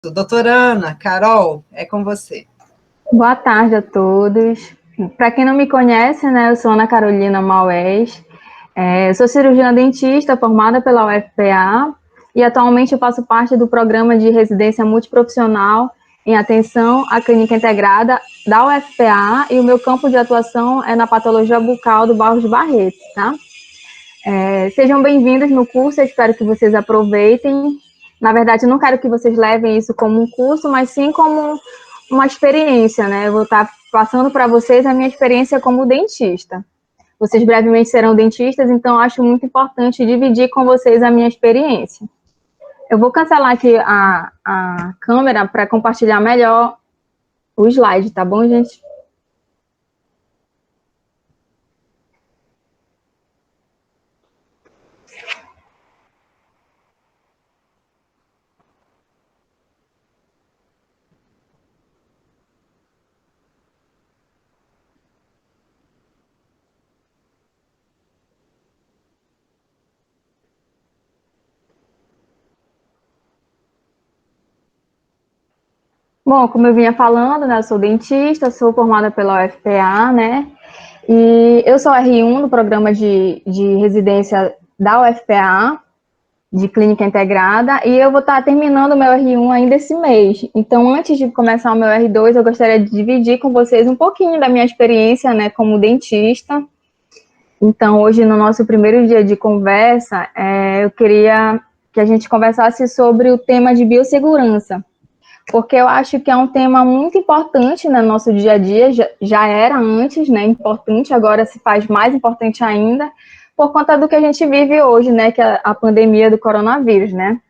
Doutora Ana, Carol, é com você. Boa tarde a todos. Para quem não me conhece, né, eu sou Ana Carolina Maués. Eu sou cirurgiã dentista formada pela UFPA e atualmente eu faço parte do programa de residência multiprofissional em atenção à clínica integrada da UFPA e o meu campo de atuação é na patologia bucal do Barros de Barreto, tá? Sejam bem-vindos no curso, eu espero que vocês aproveitem. Na verdade, eu não quero que vocês levem isso como um curso, mas sim como uma experiência, né? Eu vou estar passando para vocês a minha experiência como dentista. Vocês brevemente serão dentistas, então acho muito importante dividir com vocês a minha experiência. Eu vou cancelar aqui a câmera para compartilhar melhor o slide, tá bom, gente? Bom, como eu vinha falando, né, eu sou dentista, sou formada pela UFPA, né, e eu sou R1 no programa de residência da UFPA, de clínica integrada, e eu vou estar terminando o meu R1 ainda esse mês. Então, antes de começar o meu R2, eu gostaria de dividir com vocês um pouquinho da minha experiência, né, como dentista. Então, hoje, no nosso primeiro dia de conversa, eu queria que a gente conversasse sobre o tema de biossegurança, porque eu acho que é um tema muito importante no nosso dia a dia, já era antes, né, importante, agora se faz mais importante ainda, por conta do que a gente vive hoje, né, que é a pandemia do coronavírus, né.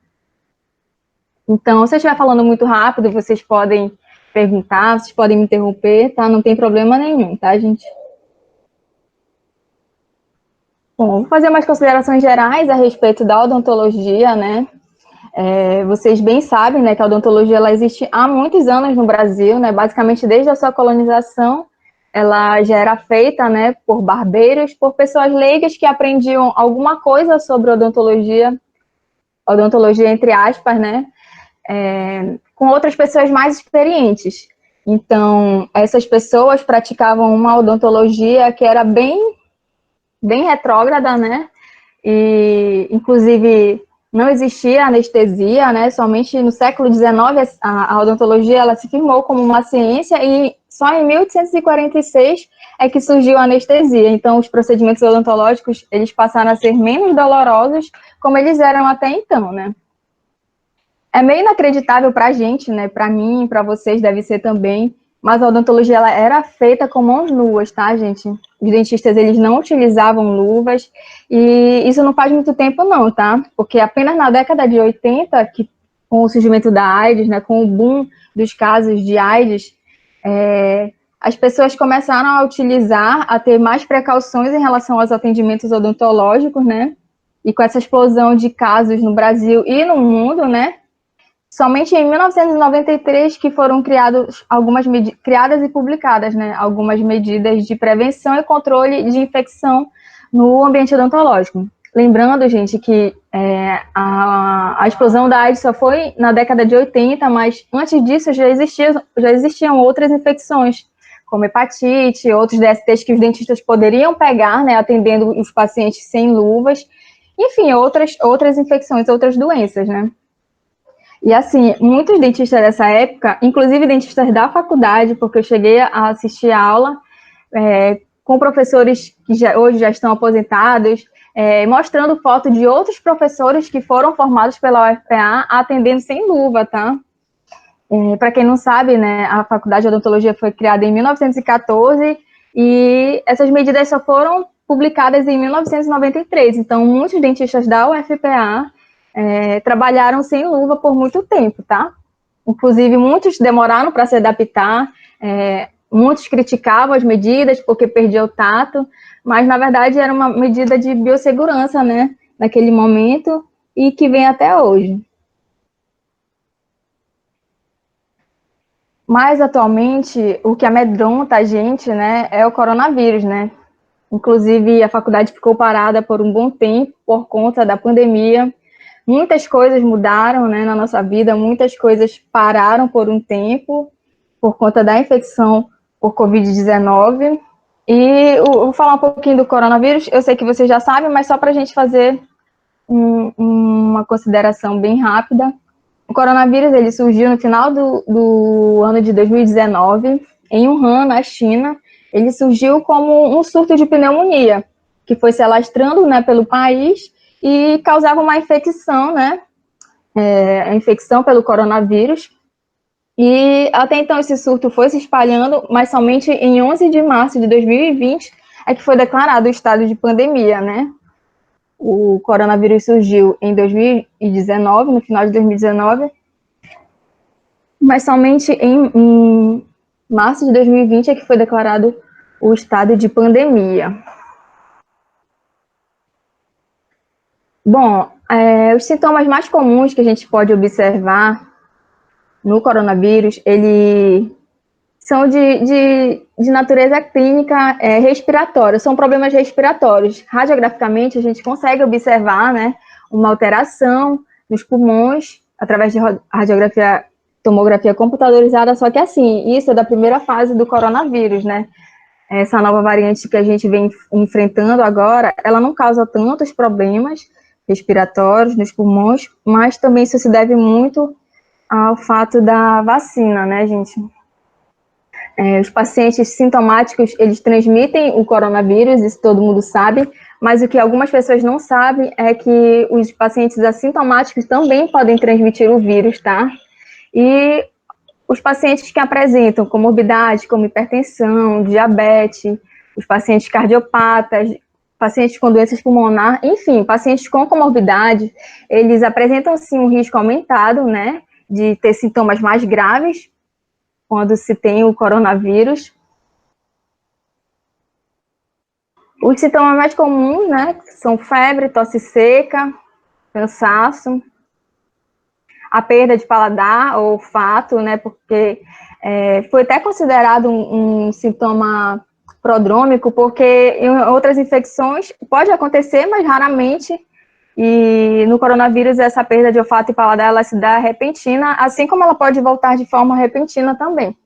Então, se eu estiver falando muito rápido, vocês podem perguntar, vocês podem me interromper, tá, não tem problema nenhum, tá, gente? Bom, vou fazer umas considerações gerais a respeito da odontologia, né. Vocês bem sabem, né, que a odontologia ela existe há muitos anos no Brasil, né, basicamente desde a sua colonização, ela já era feita, né, por barbeiros, por pessoas leigas que aprendiam alguma coisa sobre odontologia entre aspas, né, com outras pessoas mais experientes. Então, essas pessoas praticavam uma odontologia que era bem retrógrada, né, e inclusive não existia anestesia, né? Somente no século XIX a odontologia ela se firmou como uma ciência e só em 1846 é que surgiu a anestesia. Então, os procedimentos odontológicos eles passaram a ser menos dolorosos, como eles eram até então, né? É meio inacreditável para a gente, né? Para mim, para vocês deve ser também. Mas a odontologia ela era feita com mãos nuas, tá, gente? Os dentistas eles não utilizavam luvas e isso não faz muito tempo não, tá? Porque apenas na década de 80, que com o surgimento da AIDS, né, com o boom dos casos de AIDS, as pessoas começaram a utilizar, a ter mais precauções em relação aos atendimentos odontológicos, né? E com essa explosão de casos no Brasil e no mundo, né? Somente em 1993 que foram criadas e publicadas, né, algumas medidas de prevenção e controle de infecção no ambiente odontológico. Lembrando, gente, que a explosão da AIDS só foi na década de 80, mas antes disso já existiam outras infecções, como hepatite, outros DSTs que os dentistas poderiam pegar, né, atendendo os pacientes sem luvas, enfim, outras infecções, outras doenças, né. E assim, muitos dentistas dessa época, inclusive dentistas da faculdade, porque eu cheguei a assistir a aula com professores que hoje já estão aposentados, mostrando foto de outros professores que foram formados pela UFPA atendendo sem luva, tá? Para quem não sabe, né, a Faculdade de Odontologia foi criada em 1914 e essas medidas só foram publicadas em 1993. Então, muitos dentistas da UFPA trabalharam sem luva por muito tempo, tá? Inclusive, muitos demoraram para se adaptar, muitos criticavam as medidas porque perdia o tato, mas, na verdade, era uma medida de biossegurança, né, naquele momento, e que vem até hoje. Mas, atualmente, o que amedronta a gente, né, é o coronavírus, né? Inclusive, a faculdade ficou parada por um bom tempo por conta da pandemia, Muitas coisas mudaram, né, na nossa vida, muitas coisas pararam por um tempo, por conta da infecção por Covid-19. E eu vou falar um pouquinho do coronavírus, eu sei que você já sabe, mas só para a gente fazer uma consideração bem rápida. O coronavírus ele surgiu no final do ano de 2019, em Wuhan, na China. Ele surgiu como um surto de pneumonia, que foi se alastrando, né, pelo país e causava uma infecção, né, a infecção pelo coronavírus. E até então esse surto foi se espalhando, mas somente em 11 de março de 2020 é que foi declarado o estado de pandemia, né? O coronavírus surgiu em 2019, no final de 2019, mas somente em março de 2020 é que foi declarado o estado de pandemia. Bom, os sintomas mais comuns que a gente pode observar no coronavírus, ele são de natureza clínica respiratória, são problemas respiratórios. Radiograficamente, a gente consegue observar, né, uma alteração nos pulmões através de radiografia, tomografia computadorizada, só que assim, isso é da primeira fase do coronavírus, né? Essa nova variante que a gente vem enfrentando agora, ela não causa tantos problemas respiratórios nos pulmões, mas também isso se deve muito ao fato da vacina, né, gente? Os pacientes sintomáticos, eles transmitem o coronavírus, isso todo mundo sabe, mas o que algumas pessoas não sabem é que os pacientes assintomáticos também podem transmitir o vírus, tá? E os pacientes que apresentam comorbidade, como hipertensão, diabetes, os pacientes cardiopatas, pacientes com doenças pulmonares, enfim, pacientes com comorbidade, eles apresentam sim um risco aumentado, né, de ter sintomas mais graves quando se tem o coronavírus. Os sintomas mais comuns, né, são febre, tosse seca, cansaço, a perda de paladar ou olfato, né, porque foi até considerado um sintoma prodrômico, porque em outras infecções pode acontecer, mas raramente, e no coronavírus essa perda de olfato e paladar, ela se dá repentina, assim como ela pode voltar de forma repentina também.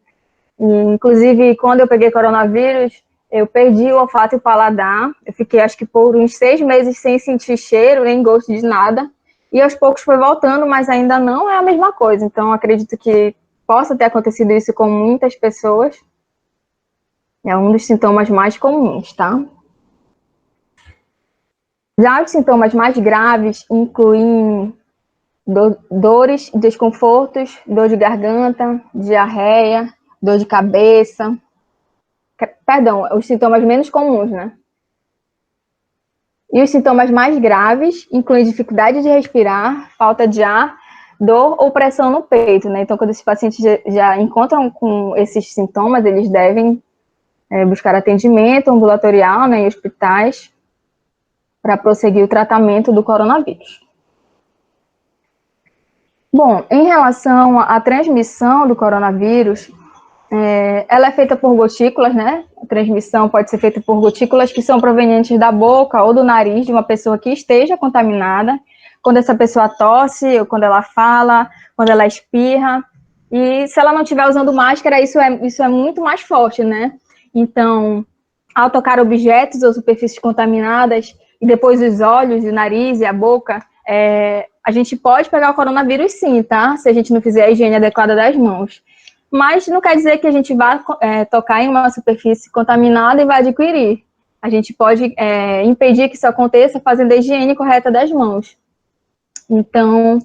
E, inclusive, quando eu peguei coronavírus, eu perdi o olfato e o paladar. Eu fiquei, acho que, por uns 6 meses sem sentir cheiro, nem gosto de nada. E aos poucos foi voltando, mas ainda não é a mesma coisa. Então, acredito que possa ter acontecido isso com muitas pessoas. É um dos sintomas mais comuns, tá? Já os sintomas mais graves incluem dores, desconfortos, dor de garganta, diarreia, dor de cabeça. Perdão, os sintomas menos comuns, né? E os sintomas mais graves incluem dificuldade de respirar, falta de ar, dor ou pressão no peito, né? Então, quando esses pacientes já encontram com esses sintomas, eles devem buscar atendimento ambulatorial, né, em hospitais para prosseguir o tratamento do coronavírus. Bom, em relação à transmissão do coronavírus, ela é feita por gotículas, né? A transmissão pode ser feita por gotículas que são provenientes da boca ou do nariz de uma pessoa que esteja contaminada, quando essa pessoa tosse, ou quando ela fala, quando ela espirra. E se ela não estiver usando máscara, isso é muito mais forte, né? Então, ao tocar objetos ou superfícies contaminadas, e depois os olhos, o nariz e a boca, a gente pode pegar o coronavírus sim, tá? Se a gente não fizer a higiene adequada das mãos. Mas não quer dizer que a gente vá tocar em uma superfície contaminada e vai adquirir. A gente pode impedir que isso aconteça fazendo a higiene correta das mãos. Então,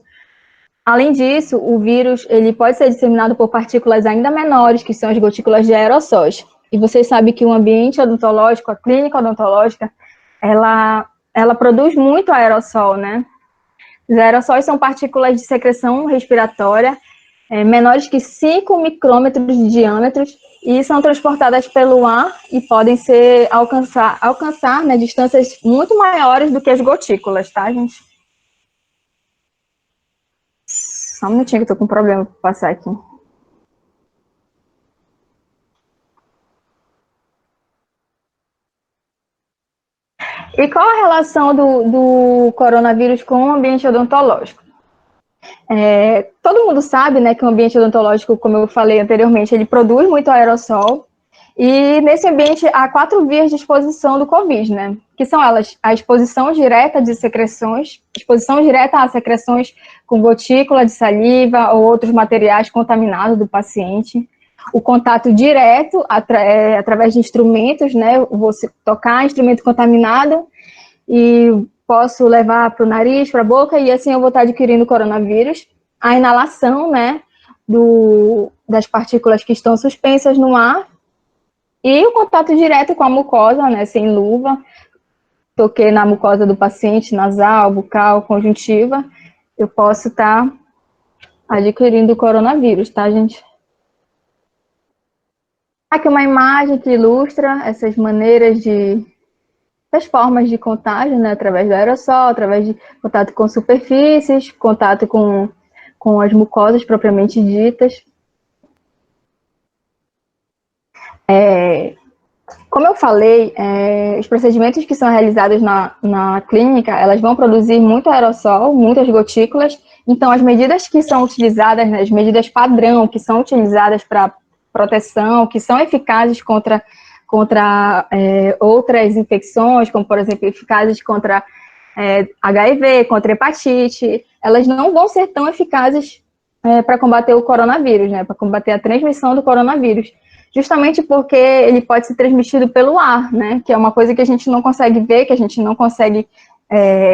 além disso, o vírus ele pode ser disseminado por partículas ainda menores, que são as gotículas de aerossóis. E vocês sabem que o ambiente odontológico, a clínica odontológica, ela produz muito aerossol, né? Os aerossóis são partículas de secreção respiratória menores que 5 micrômetros de diâmetro e são transportadas pelo ar e podem alcançar né, distâncias muito maiores do que as gotículas, tá, gente? Só um minutinho que eu tô com um problema para passar aqui. E qual a relação do coronavírus com o ambiente odontológico? Todo mundo sabe, né, que o ambiente odontológico, como eu falei anteriormente, ele produz muito aerossol, e nesse ambiente há 4 vias de exposição do Covid, né, que são elas: a exposição direta de secreções, exposição direta a secreções com gotícula de saliva ou outros materiais contaminados do paciente, o contato direto através de instrumentos, né, você tocar instrumento contaminado e posso levar para o nariz, para a boca, e assim eu vou estar adquirindo coronavírus. A inalação, né, das partículas que estão suspensas no ar, e o contato direto com a mucosa, né, sem luva, toquei na mucosa do paciente, nasal, bucal, conjuntiva, eu posso estar adquirindo coronavírus, tá, gente? Aqui uma imagem que ilustra essas maneiras das formas de contágio, né, através do aerossol, através de contato com superfícies, contato com as mucosas propriamente ditas. Como eu falei, os procedimentos que são realizados na clínica, elas vão produzir muito aerossol, muitas gotículas, então as medidas que são utilizadas, né, as medidas padrão que são utilizadas para proteção, que são eficazes contra outras infecções, como por exemplo, eficazes contra HIV, contra hepatite, elas não vão ser tão eficazes para combater o coronavírus, né, para combater a transmissão do coronavírus, justamente porque ele pode ser transmitido pelo ar, né, que é uma coisa que a gente não consegue ver, que a gente não consegue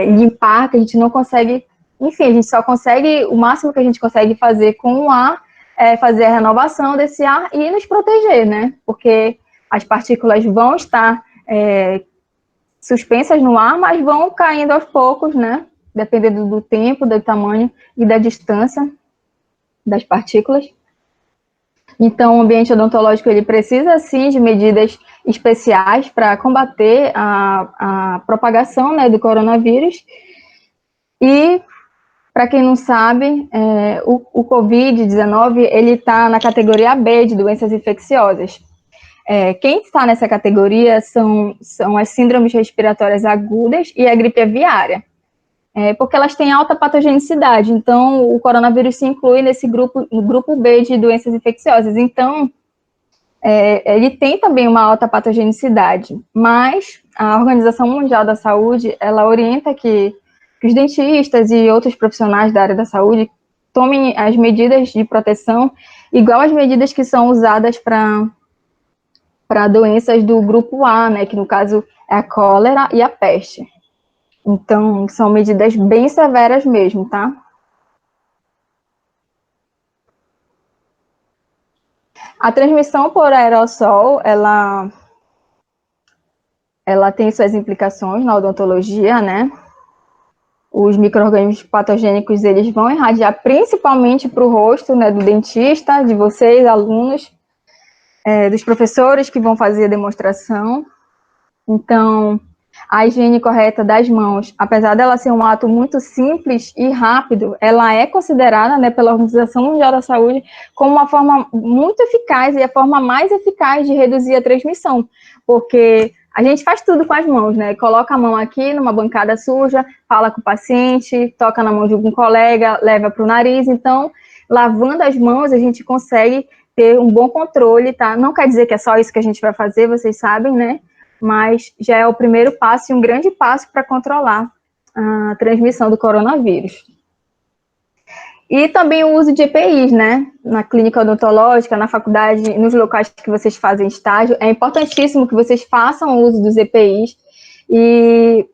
limpar, que a gente não consegue, enfim, a gente só consegue, o máximo que a gente consegue fazer com o ar é fazer a renovação desse ar e nos proteger, né, porque as partículas vão estar suspensas no ar, mas vão caindo aos poucos, né, dependendo do tempo, do tamanho e da distância das partículas. Então, o ambiente odontológico, ele precisa, sim, de medidas especiais para combater a propagação, né, do coronavírus. E, para quem não sabe, o Covid-19, ele está na categoria B de doenças infecciosas. Quem está nessa categoria são as síndromes respiratórias agudas e a gripe aviária, porque elas têm alta patogenicidade. Então, o coronavírus se inclui nesse grupo, no grupo B de doenças infecciosas. Então, ele tem também uma alta patogenicidade, mas a Organização Mundial da Saúde, ela orienta que os dentistas e outros profissionais da área da saúde tomem as medidas de proteção igual às medidas que são usadas para doenças do grupo A, né, que no caso é a cólera e a peste. Então, são medidas bem severas mesmo, tá? A transmissão por aerossol, ela tem suas implicações na odontologia, né? Os micro-organismos patogênicos, eles vão irradiar principalmente para o rosto, né, do dentista, de vocês, alunos, dos professores que vão fazer a demonstração. Então, a higiene correta das mãos, apesar dela ser um ato muito simples e rápido, ela é considerada, né, pela Organização Mundial da Saúde como uma forma muito eficaz e a forma mais eficaz de reduzir a transmissão, porque a gente faz tudo com as mãos, né? Coloca a mão aqui numa bancada suja, fala com o paciente, toca na mão de algum colega, leva para o nariz. Então, lavando as mãos, a gente consegue ter um bom controle, tá? Não quer dizer que é só isso que a gente vai fazer, vocês sabem, né? Mas já é o primeiro passo e um grande passo para controlar a transmissão do coronavírus. E também o uso de EPIs, né? Na clínica odontológica, na faculdade, nos locais que vocês fazem estágio, é importantíssimo que vocês façam o uso dos EPIs. E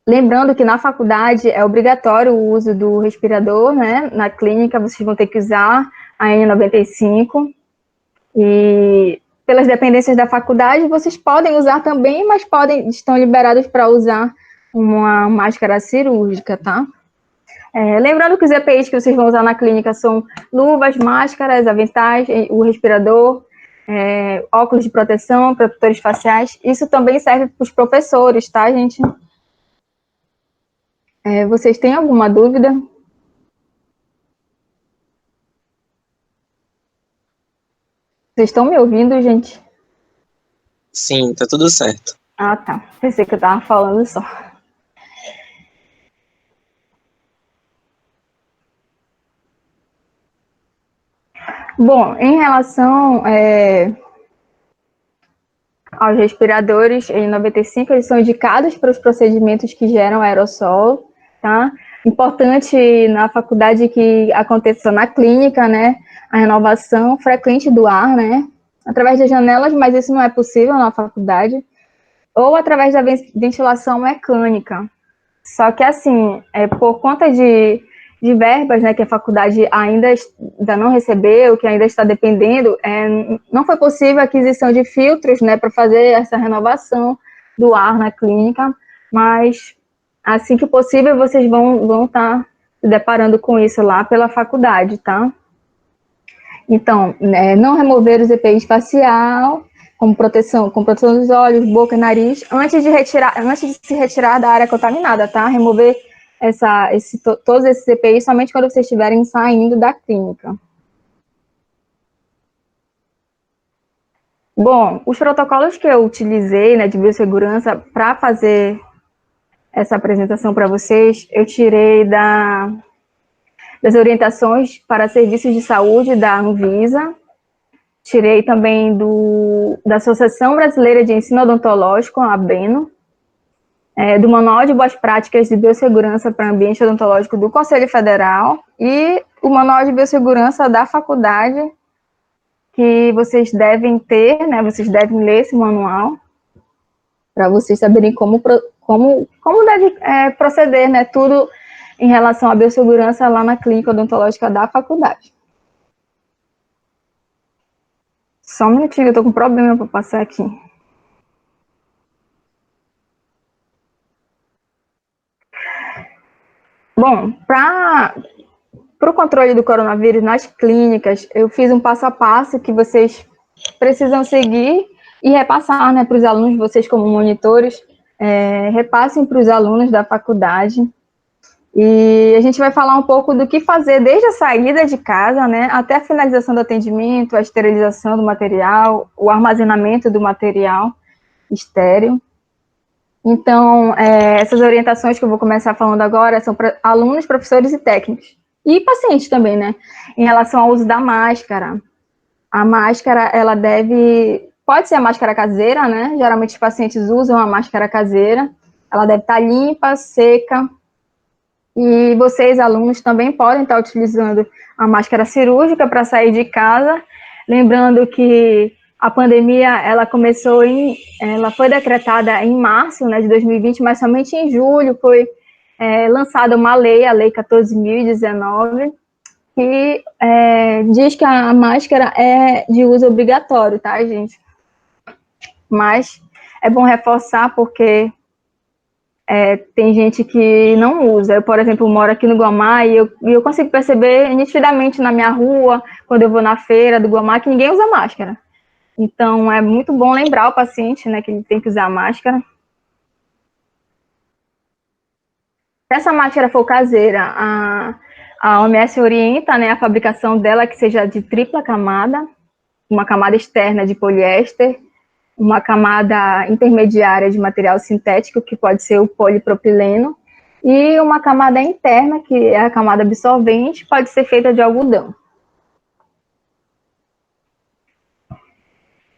lembrando que na faculdade é obrigatório o uso do respirador, né? Na clínica vocês vão ter que usar a N95. E pelas dependências da faculdade, vocês podem usar também, mas estão liberados para usar uma máscara cirúrgica, tá? Lembrando que os EPIs que vocês vão usar na clínica são luvas, máscaras, aventais, o respirador, óculos de proteção, protetores faciais. Isso também serve para os professores, tá, gente? Vocês têm alguma dúvida? Vocês estão me ouvindo, gente? Sim, tá tudo certo. Ah, tá. Pensei que eu tava falando só. Bom, em relação aos respiradores N95, eles são indicados para os procedimentos que geram aerossol, tá? Importante na faculdade que aconteça na clínica, né? A renovação frequente do ar, né? Através das janelas, mas isso não é possível na faculdade, ou através da ventilação mecânica. Só que, assim, por conta de verbas, né, que a faculdade ainda não recebeu, que ainda está dependendo, não foi possível a aquisição de filtros, né, para fazer essa renovação do ar na clínica, mas assim que possível vocês vão estar se deparando com isso lá pela faculdade, tá? Então, não remover os EPIs facial, com proteção dos olhos, boca e nariz, antes de se retirar da área contaminada, tá? Remover todos esses EPIs somente quando vocês estiverem saindo da clínica. Bom, os protocolos que eu utilizei, né, de biossegurança para fazer essa apresentação para vocês, eu tirei das orientações para serviços de saúde da Anvisa, tirei também da Associação Brasileira de Ensino Odontológico, a ABENO, do Manual de Boas Práticas de Biossegurança para Ambiente Odontológico do Conselho Federal e o Manual de Biossegurança da faculdade, que vocês devem ter, né, vocês devem ler esse manual, para vocês saberem como deve proceder, né, tudo em relação à biossegurança lá na clínica odontológica da faculdade. Só um minutinho, eu tô com problema para passar aqui. Bom, para o controle do coronavírus nas clínicas, eu fiz um passo a passo que vocês precisam seguir e repassar, né, para os alunos, vocês como monitores, repassem para os alunos da faculdade. E a gente vai falar um pouco do que fazer desde a saída de casa, né, até a finalização do atendimento, a esterilização do material, o armazenamento do material estéril. Então, essas orientações que eu vou começar falando agora são para alunos, professores e técnicos. E pacientes também, né? Em relação ao uso da máscara. A máscara, ela pode ser a máscara caseira, né? Geralmente os pacientes usam a máscara caseira. Ela deve estar limpa, seca. E vocês, alunos, também podem estar utilizando a máscara cirúrgica para sair de casa. Lembrando que a pandemia, ela foi decretada em março, né, de 2020, mas somente em julho foi lançada uma lei, a Lei 14.019, que diz que a máscara é de uso obrigatório, tá, gente? Mas é bom reforçar porque tem gente que não usa. Eu, por exemplo, moro aqui no Guamá e eu consigo perceber nitidamente na minha rua, quando eu vou na feira do Guamá, que ninguém usa máscara. Então, é muito bom lembrar o paciente, né, que ele tem que usar máscara. Se essa máscara for caseira, a OMS orienta, né, a fabricação dela que seja de tripla camada, uma camada externa de poliéster, uma camada intermediária de material sintético, que pode ser o polipropileno, e uma camada interna, que é a camada absorvente, pode ser feita de algodão.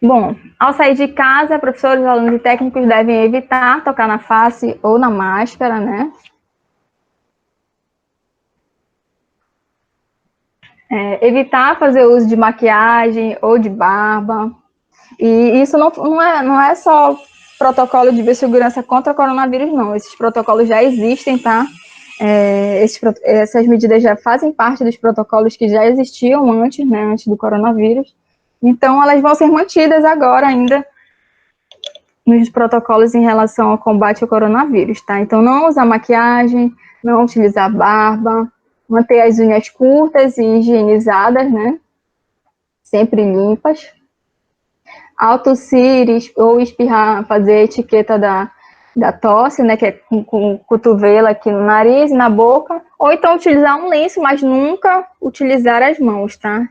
Bom, ao sair de casa, professores, alunos e técnicos devem evitar tocar na face ou na máscara, né? Evitar fazer uso de maquiagem ou de barba. E isso não é só protocolo de biossegurança contra o coronavírus, não. Esses protocolos já existem, tá? Essas medidas já fazem parte dos protocolos que já existiam antes, né? Antes do coronavírus. Então, elas vão ser mantidas agora ainda nos protocolos em relação ao combate ao coronavírus, tá? Então, não usar maquiagem, não utilizar barba, manter as unhas curtas e higienizadas, né? Sempre limpas. Ao tossir ou espirrar, fazer a etiqueta da tosse, né? Que é com o cotovelo aqui no nariz, na boca. Ou então utilizar um lenço, mas nunca utilizar as mãos, tá?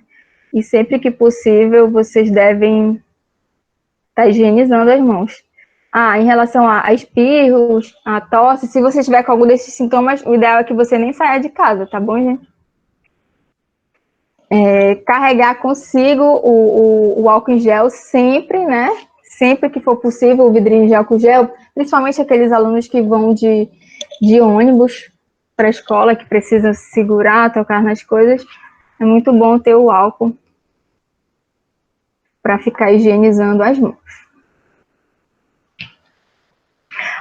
E sempre que possível, vocês devem estar higienizando as mãos. Em relação a espirros, a tosse, se você tiver com algum desses sintomas, o ideal é que você nem saia de casa, tá bom, gente? Carregar consigo o álcool em gel sempre, né? Sempre que for possível, o vidrinho de álcool gel, principalmente aqueles alunos que vão de ônibus para a escola, que precisam segurar, tocar nas coisas, é muito bom ter o álcool para ficar higienizando as mãos.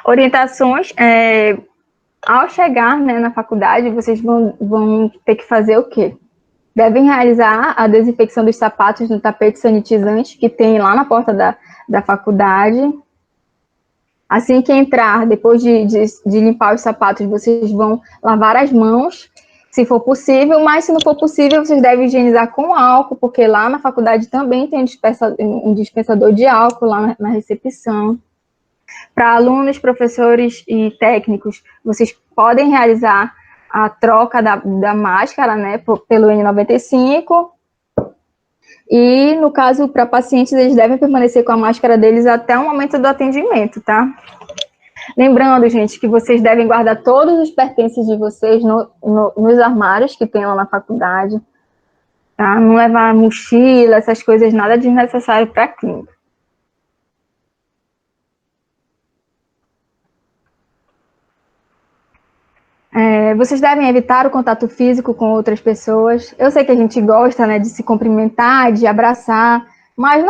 Orientações, ao chegar, né, na faculdade, vocês vão ter que fazer o quê? Devem realizar a desinfecção dos sapatos no tapete sanitizante que tem lá na porta da faculdade. Assim que entrar, depois de limpar os sapatos, vocês vão lavar as mãos, se for possível, mas se não for possível, vocês devem higienizar com álcool, porque lá na faculdade também tem um dispensador de álcool lá na recepção. Para alunos, professores e técnicos, vocês podem realizar a troca da máscara, né, pelo N95, e no caso, para pacientes, eles devem permanecer com a máscara deles até o momento do atendimento, tá? Lembrando, gente, que vocês devem guardar todos os pertences de vocês nos armários que tem lá na faculdade, tá? Não levar mochila, essas coisas, nada desnecessário para a clínica. Vocês devem evitar o contato físico com outras pessoas. Eu sei que a gente gosta, né, de se cumprimentar, de abraçar, mas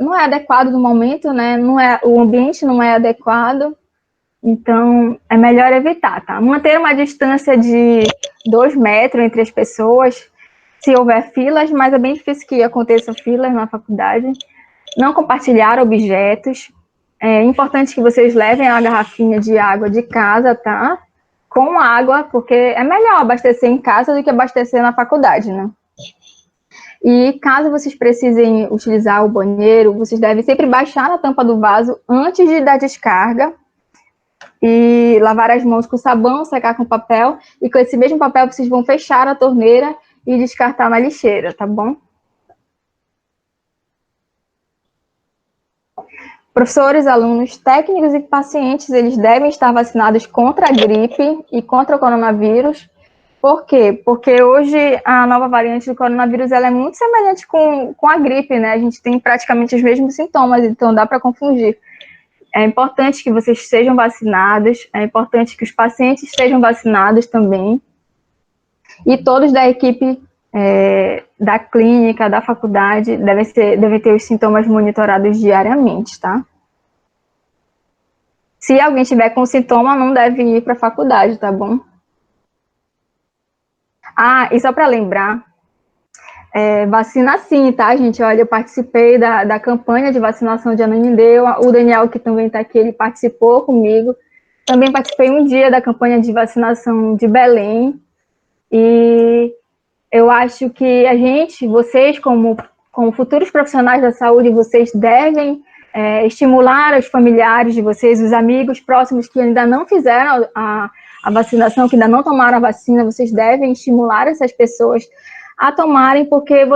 não é adequado no momento, né? O ambiente não é adequado. Então, é melhor evitar, tá? Manter uma distância de 2 metros entre as pessoas, se houver filas, mas é bem difícil que aconteça filas na faculdade. Não compartilhar objetos. É importante que vocês levem a garrafinha de água de casa, tá? Com água, porque é melhor abastecer em casa do que abastecer na faculdade, né? E caso vocês precisem utilizar o banheiro, vocês devem sempre baixar a tampa do vaso antes de dar descarga e lavar as mãos com sabão, secar com papel, e com esse mesmo papel vocês vão fechar a torneira e descartar na lixeira, tá bom? Professores, alunos, técnicos e pacientes, eles devem estar vacinados contra a gripe e contra o coronavírus. Por quê? Porque hoje a nova variante do coronavírus ela é muito semelhante com a gripe, né? A gente tem praticamente os mesmos sintomas, então dá para confundir. É importante que vocês sejam vacinados, é importante que os pacientes sejam vacinados também, e todos da equipe da clínica, da faculdade, devem ter os sintomas monitorados diariamente, tá? Se alguém tiver com sintoma, não deve ir para a faculdade, tá bom? E só para lembrar, vacina sim, tá, gente? Olha, eu participei da campanha de vacinação de Ananindeu, o Daniel, que também está aqui, ele participou comigo. Também participei um dia da campanha de vacinação de Belém. E eu acho que vocês, como futuros profissionais da saúde, vocês devem estimular os familiares de vocês, os amigos próximos que ainda não fizeram a vacinação, que ainda não tomaram a vacina, vocês devem estimular essas pessoas a tomarem, porque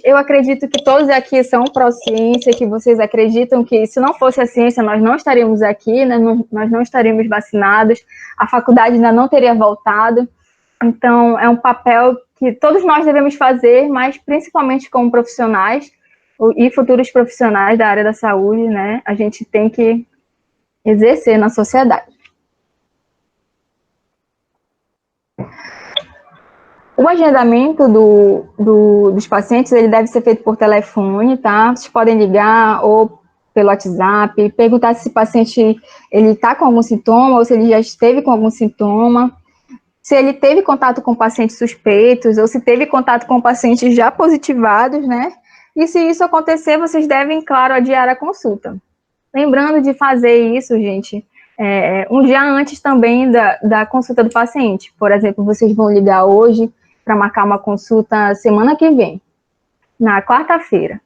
eu acredito que todos aqui são pró-ciência, que vocês acreditam que se não fosse a ciência, nós não estaríamos aqui, né? Nós não estaríamos vacinados, a faculdade ainda não teria voltado. Então, é um papel que todos nós devemos fazer, mas principalmente como profissionais e futuros profissionais da área da saúde, né? A gente tem que exercer na sociedade. O agendamento dos pacientes, ele deve ser feito por telefone, tá? Vocês podem ligar ou pelo WhatsApp, perguntar se o paciente ele está com algum sintoma ou se ele já esteve com algum sintoma, se ele teve contato com pacientes suspeitos ou se teve contato com pacientes já positivados, né? E se isso acontecer, vocês devem, claro, adiar a consulta. Lembrando de fazer isso, gente, um dia antes também da consulta do paciente. Por exemplo, vocês vão ligar hoje para marcar uma consulta semana que vem, na quarta-feira.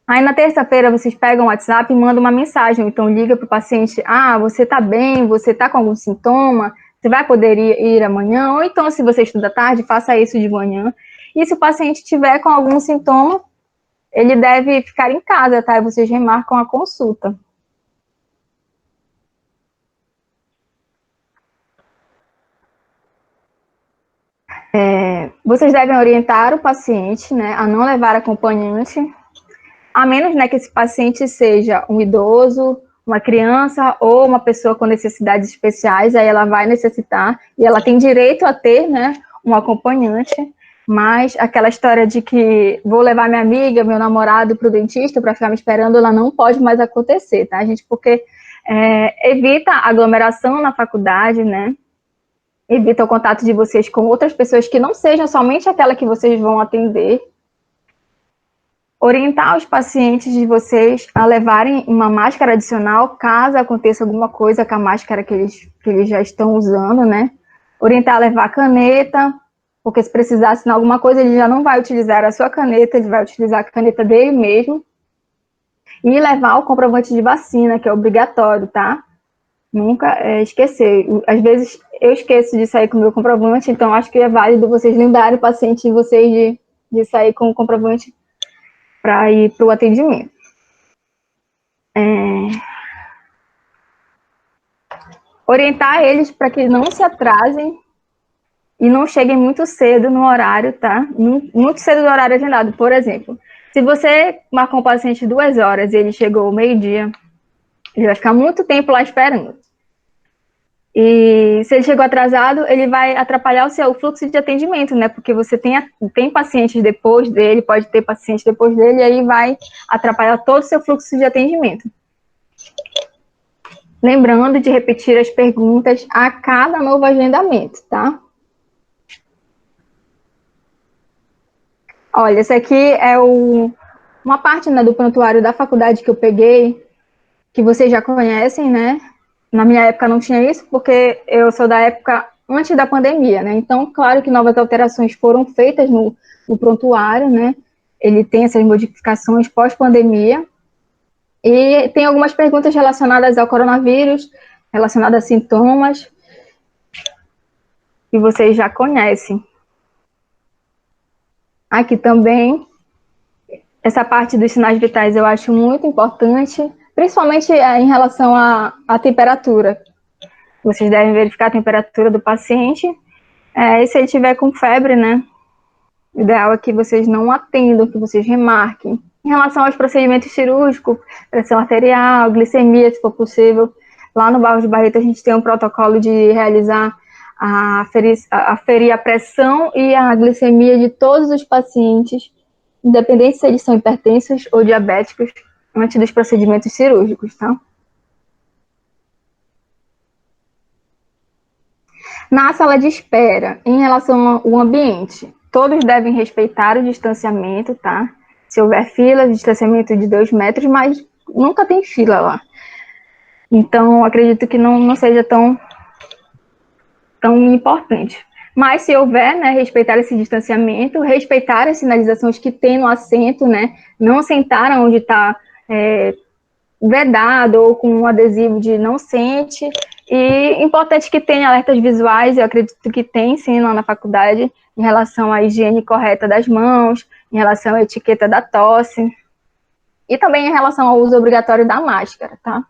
Aí na terça-feira vocês pegam o WhatsApp e mandam uma mensagem, então liga para o paciente, você está bem, você está com algum sintoma, você vai poder ir amanhã, ou então se você estuda tarde, faça isso de manhã. E se o paciente tiver com algum sintoma, ele deve ficar em casa, tá? E vocês remarcam a consulta. Vocês devem orientar o paciente, né, a não levar acompanhante, a menos, né, que esse paciente seja um idoso, uma criança ou uma pessoa com necessidades especiais, aí ela vai necessitar, e ela tem direito a ter, né, um acompanhante, mas aquela história de que vou levar minha amiga, meu namorado para o dentista para ficar me esperando, ela não pode mais acontecer, tá, gente? Porque evita aglomeração na faculdade, né? Evita o contato de vocês com outras pessoas que não sejam somente aquela que vocês vão atender. Orientar os pacientes de vocês a levarem uma máscara adicional, caso aconteça alguma coisa com a máscara que eles já estão usando, né? Orientar a levar caneta, porque se precisar assinar alguma coisa, ele já não vai utilizar a sua caneta, ele vai utilizar a caneta dele mesmo. E levar o comprovante de vacina, que é obrigatório, tá? Nunca esquecer. Às vezes eu esqueço de sair com o meu comprovante, então acho que é válido vocês lembrarem o paciente de vocês de sair com o comprovante para ir para o atendimento. Orientar eles para que não se atrasem e não cheguem muito cedo no horário, tá? Muito cedo no horário agendado. Por exemplo, se você marcou um paciente 2 horas e ele chegou meio-dia, ele vai ficar muito tempo lá esperando. E se ele chegou atrasado, ele vai atrapalhar o seu fluxo de atendimento, né? Porque você tem pacientes depois dele, pode ter paciente depois dele, e aí vai atrapalhar todo o seu fluxo de atendimento. Lembrando de repetir as perguntas a cada novo agendamento, tá? Olha, essa aqui é uma parte, né, do prontuário da faculdade que eu peguei, que vocês já conhecem, né? Na minha época não tinha isso, porque eu sou da época antes da pandemia, né? Então, claro que novas alterações foram feitas no prontuário, né? Ele tem essas modificações pós-pandemia. E tem algumas perguntas relacionadas ao coronavírus, relacionadas a sintomas, que vocês já conhecem. Aqui também, essa parte dos sinais vitais eu acho muito importante, principalmente em relação à temperatura. Vocês devem verificar a temperatura do paciente. E se ele tiver com febre, né? O ideal é que vocês não atendam, que vocês remarquem. Em relação aos procedimentos cirúrgicos, pressão arterial, glicemia, se for possível, lá no Barros de Barreto a gente tem um protocolo de realizar aferir a pressão e a glicemia de todos os pacientes, independente se eles são hipertensos ou diabéticos, antes dos procedimentos cirúrgicos, tá? Na sala de espera, em relação ao ambiente, todos devem respeitar o distanciamento, tá? Se houver fila, distanciamento de 2 metros, mas nunca tem fila lá. Então, acredito que não seja tão importante. Mas se houver, né, respeitar esse distanciamento, respeitar as sinalizações que tem no assento, né? Não sentar onde está vedado ou com um adesivo de não sente. E importante que tenha alertas visuais, eu acredito que tem sim lá na faculdade, em relação à higiene correta das mãos, em relação à etiqueta da tosse, e também em relação ao uso obrigatório da máscara, tá?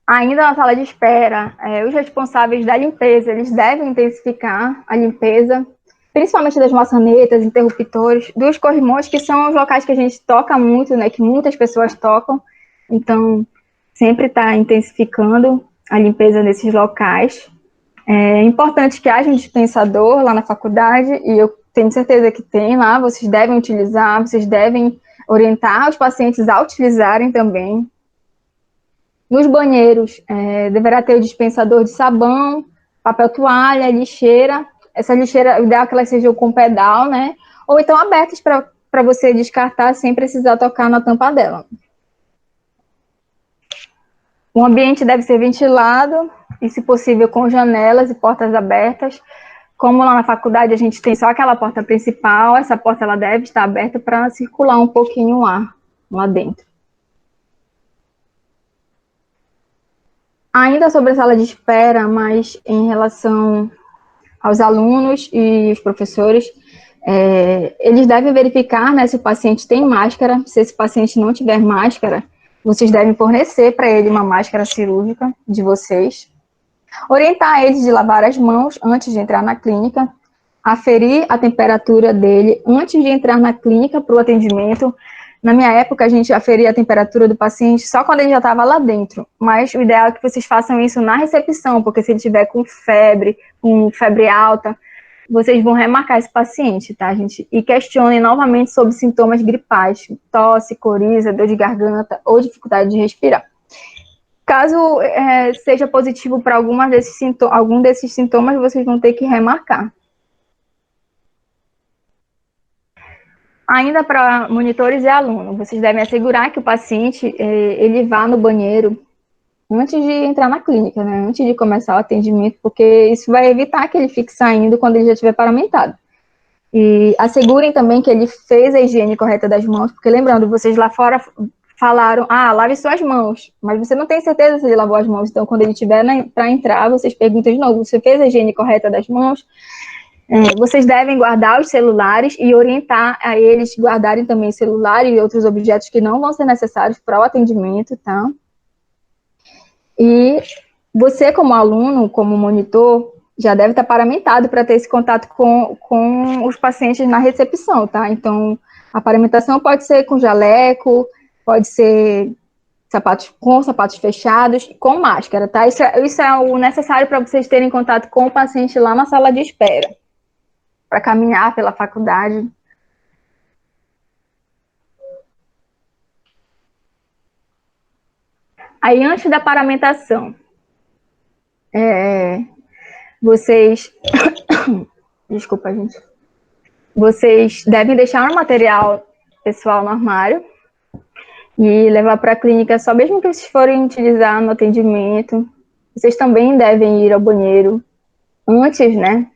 Ainda na sala de espera, os responsáveis da limpeza, eles devem intensificar a limpeza, principalmente das maçanetas, interruptores, dos corrimões, que são os locais que a gente toca muito, né, que muitas pessoas tocam. Então, sempre está intensificando a limpeza nesses locais. É importante que haja um dispensador lá na faculdade, e eu tenho certeza que tem lá, vocês devem utilizar, vocês devem orientar os pacientes a utilizarem também. Nos banheiros, deverá ter o dispensador de sabão, papel toalha, lixeira. Essa lixeira, o ideal é que elas sejam com pedal, né? Ou então abertas para você descartar sem precisar tocar na tampa dela. O ambiente deve ser ventilado e, se possível, com janelas e portas abertas. Como lá na faculdade a gente tem só aquela porta principal, essa porta ela deve estar aberta para circular um pouquinho o ar lá dentro. Ainda sobre a sala de espera, mas em relação aos alunos e os professores, eles devem verificar, né, se o paciente tem máscara. Se esse paciente não tiver máscara, vocês devem fornecer para ele uma máscara cirúrgica de vocês. Orientar eles de lavar as mãos antes de entrar na clínica, aferir a temperatura dele antes de entrar na clínica para o atendimento. Na minha época, a gente aferia a temperatura do paciente só quando ele já estava lá dentro, mas o ideal é que vocês façam isso na recepção, porque se ele estiver com febre alta, vocês vão remarcar esse paciente, tá, gente? E questionem novamente sobre sintomas gripais, tosse, coriza, dor de garganta ou dificuldade de respirar. Caso seja positivo para algum desses sintomas, vocês vão ter que remarcar. Ainda para monitores e alunos, vocês devem assegurar que o paciente ele vá no banheiro antes de entrar na clínica, né? Antes de começar o atendimento, porque isso vai evitar que ele fique saindo quando ele já estiver paramentado. E assegurem também que ele fez a higiene correta das mãos, porque lembrando, vocês lá fora falaram, lave suas mãos, mas você não tem certeza se ele lavou as mãos, então quando ele estiver para entrar, vocês perguntam de novo, você fez a higiene correta das mãos? Vocês devem guardar os celulares e orientar a eles guardarem também celular e outros objetos que não vão ser necessários para o atendimento, tá? E você, como aluno, como monitor, já deve estar paramentado para ter esse contato com os pacientes na recepção, tá? Então, a paramentação pode ser com jaleco, pode ser sapatos fechados, com máscara, tá? Isso é o necessário para vocês terem contato com o paciente lá na sala de espera, para caminhar pela faculdade. Aí, antes da paramentação, vocês... Desculpa, gente. Vocês devem deixar o material pessoal no armário e levar para a clínica só mesmo que vocês forem utilizar no atendimento. Vocês também devem ir ao banheiro antes, né,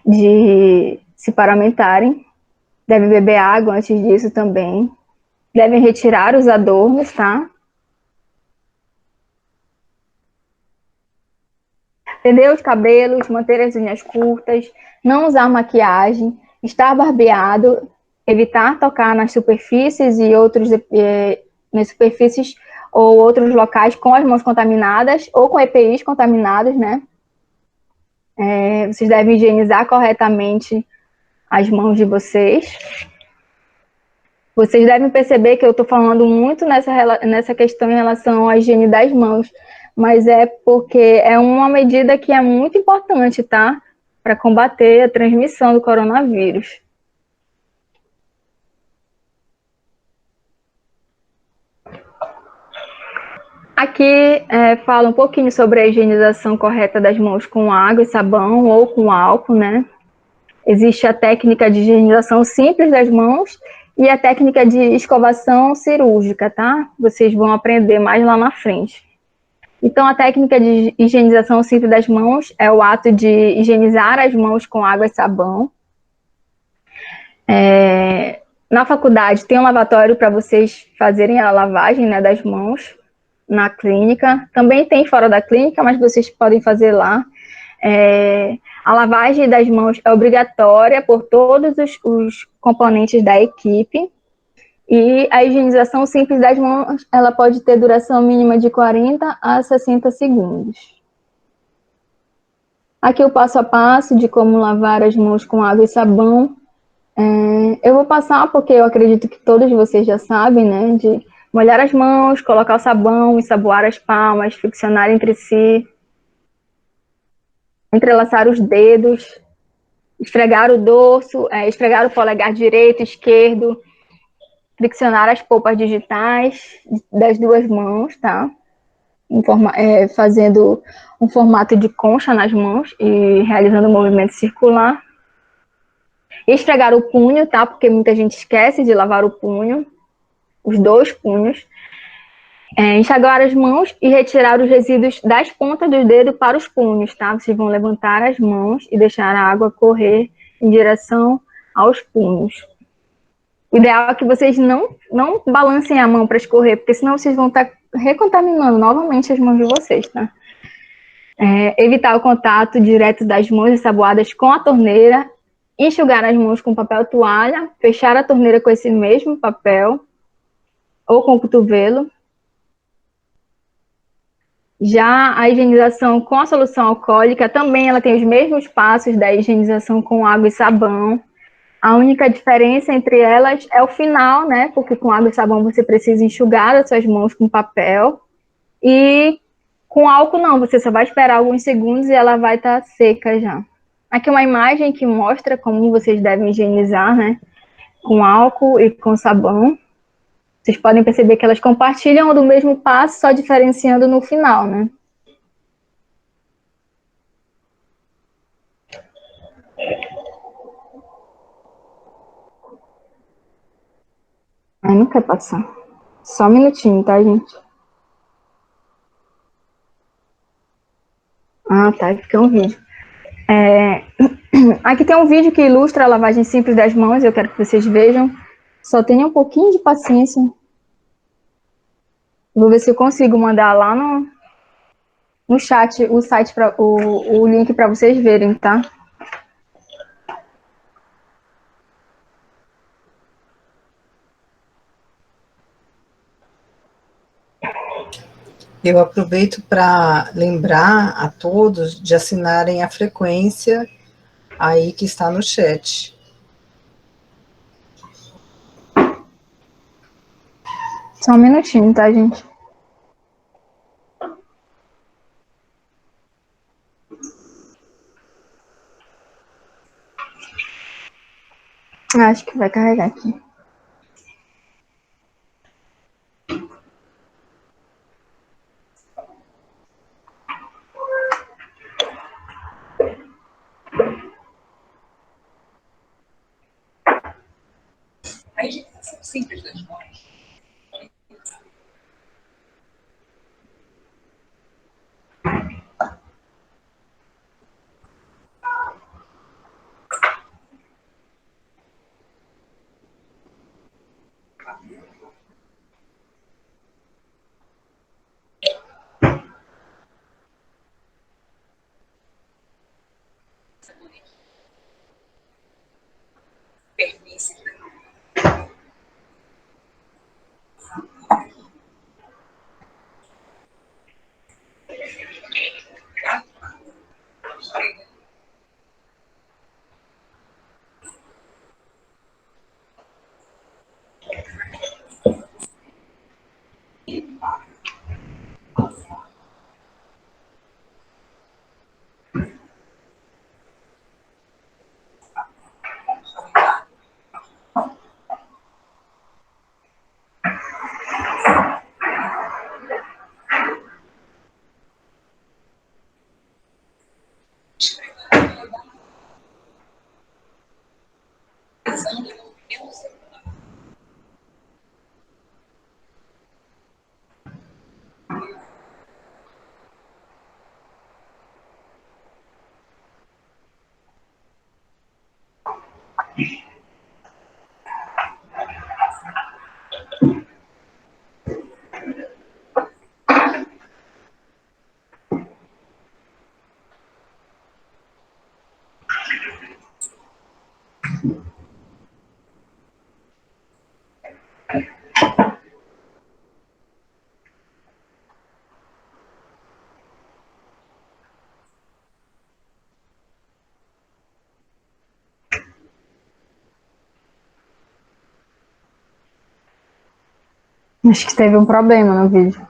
de se paramentarem. Devem beber água antes disso também. Devem retirar os adornos, tá? Prender os cabelos, manter as unhas curtas, não usar maquiagem, estar barbeado, evitar tocar nas superfícies nas superfícies ou outros locais com as mãos contaminadas ou com EPIs contaminados, né? Vocês devem higienizar corretamente as mãos de vocês. Vocês devem perceber que eu estou falando muito nessa questão em relação à higiene das mãos, mas é porque é uma medida que é muito importante, tá? Para combater a transmissão do coronavírus. Aqui fala um pouquinho sobre a higienização correta das mãos com água e sabão ou com álcool, né? Existe a técnica de higienização simples das mãos e a técnica de escovação cirúrgica, tá? Vocês vão aprender mais lá na frente. Então, a técnica de higienização simples das mãos é o ato de higienizar as mãos com água e sabão. Na faculdade, tem um lavatório para vocês fazerem a lavagem, né, das mãos na clínica. Também tem fora da clínica, mas vocês podem fazer lá. A lavagem das mãos é obrigatória por todos os componentes da equipe. E a higienização simples das mãos, ela pode ter duração mínima de 40 a 60 segundos. Aqui o passo a passo de como lavar as mãos com água e sabão. Eu vou passar porque eu acredito que todos vocês já sabem, né? De molhar as mãos, colocar o sabão, ensaboar as palmas, friccionar entre si, entrelaçar os dedos, esfregar o dorso, esfregar o polegar direito, esquerdo, friccionar as polpas digitais das duas mãos, tá? Fazendo um formato de concha nas mãos e realizando um movimento circular. Esfregar o punho, tá? Porque muita gente esquece de lavar o punho, os dois punhos. Enxaguar as mãos e retirar os resíduos das pontas dos dedos para os punhos, tá? Vocês vão levantar as mãos e deixar a água correr em direção aos punhos. O ideal é que vocês não balancem a mão para escorrer, porque senão vocês vão estar recontaminando novamente as mãos de vocês, tá? Evitar o contato direto das mãos ensaboadas com a torneira, enxugar as mãos com papel toalha, fechar a torneira com esse mesmo papel ou com o cotovelo. Já a higienização com a solução alcoólica também ela tem os mesmos passos da higienização com água e sabão. A única diferença entre elas é o final, né? Porque com água e sabão você precisa enxugar as suas mãos com papel. E com álcool não, você só vai esperar alguns segundos e ela vai estar seca já. Aqui uma imagem que mostra como vocês devem higienizar, né? Com álcool e com sabão. Vocês podem perceber que elas compartilham do mesmo passo, só diferenciando no final, né? Ai, não quer passar. Só um minutinho, tá, gente? Ah, tá, aqui é um vídeo. Aqui tem um vídeo que ilustra a lavagem simples das mãos, eu quero que vocês vejam. Só tenham um pouquinho de paciência. Vou ver se eu consigo mandar lá no chat o link para vocês verem, tá? Eu aproveito para lembrar a todos de assinarem a frequência aí que está no chat. Só um minutinho, tá, gente? Acho que vai carregar aqui. A higienização simples das mãos. Acho que teve um problema no vídeo.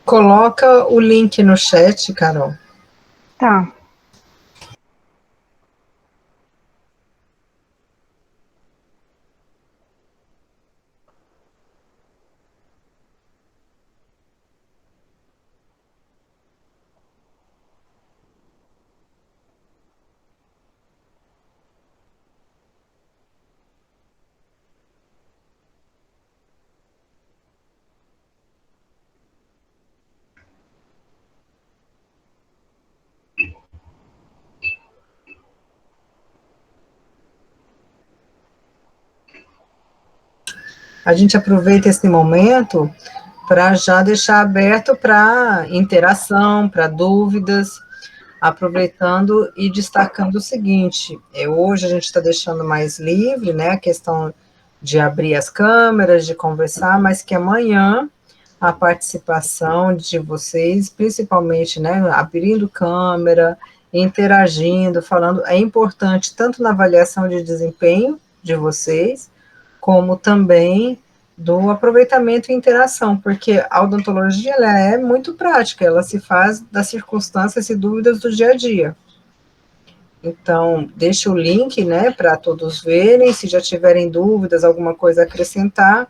Coloca o link no chat, Carol. Tá. A gente aproveita esse momento para já deixar aberto para interação, para dúvidas, aproveitando e destacando o seguinte, hoje a gente está deixando mais livre, né, a questão de abrir as câmeras, de conversar, mas que amanhã a participação de vocês, principalmente, né, abrindo câmera, interagindo, falando, é importante tanto na avaliação de desempenho de vocês, como também do aproveitamento e interação, porque a odontologia ela é muito prática, ela se faz das circunstâncias e dúvidas do dia a dia. Então, deixa o link, né, para todos verem, se já tiverem dúvidas, alguma coisa a acrescentar,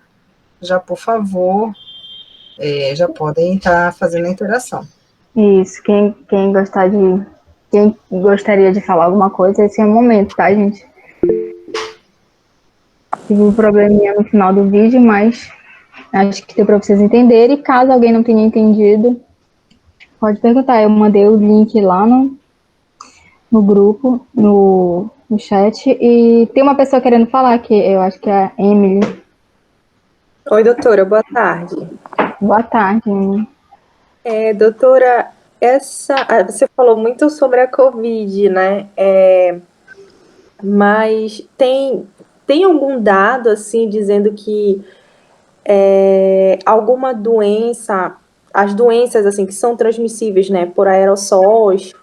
já, por favor, já podem estar fazendo a interação. Isso, quem gostaria de falar alguma coisa, esse é o momento, tá, gente? Tive um probleminha no final do vídeo, mas acho que deu para vocês entenderem. E caso alguém não tenha entendido, pode perguntar. Eu mandei o link lá no grupo, no chat. E tem uma pessoa querendo falar, que eu acho que é a Emily. Oi, doutora, boa tarde. Boa tarde, Emily. Doutora, você falou muito sobre a Covid, né? Mas tem algum dado, assim, dizendo que alguma doença, as doenças, assim, que são transmissíveis, né, por aerossóis,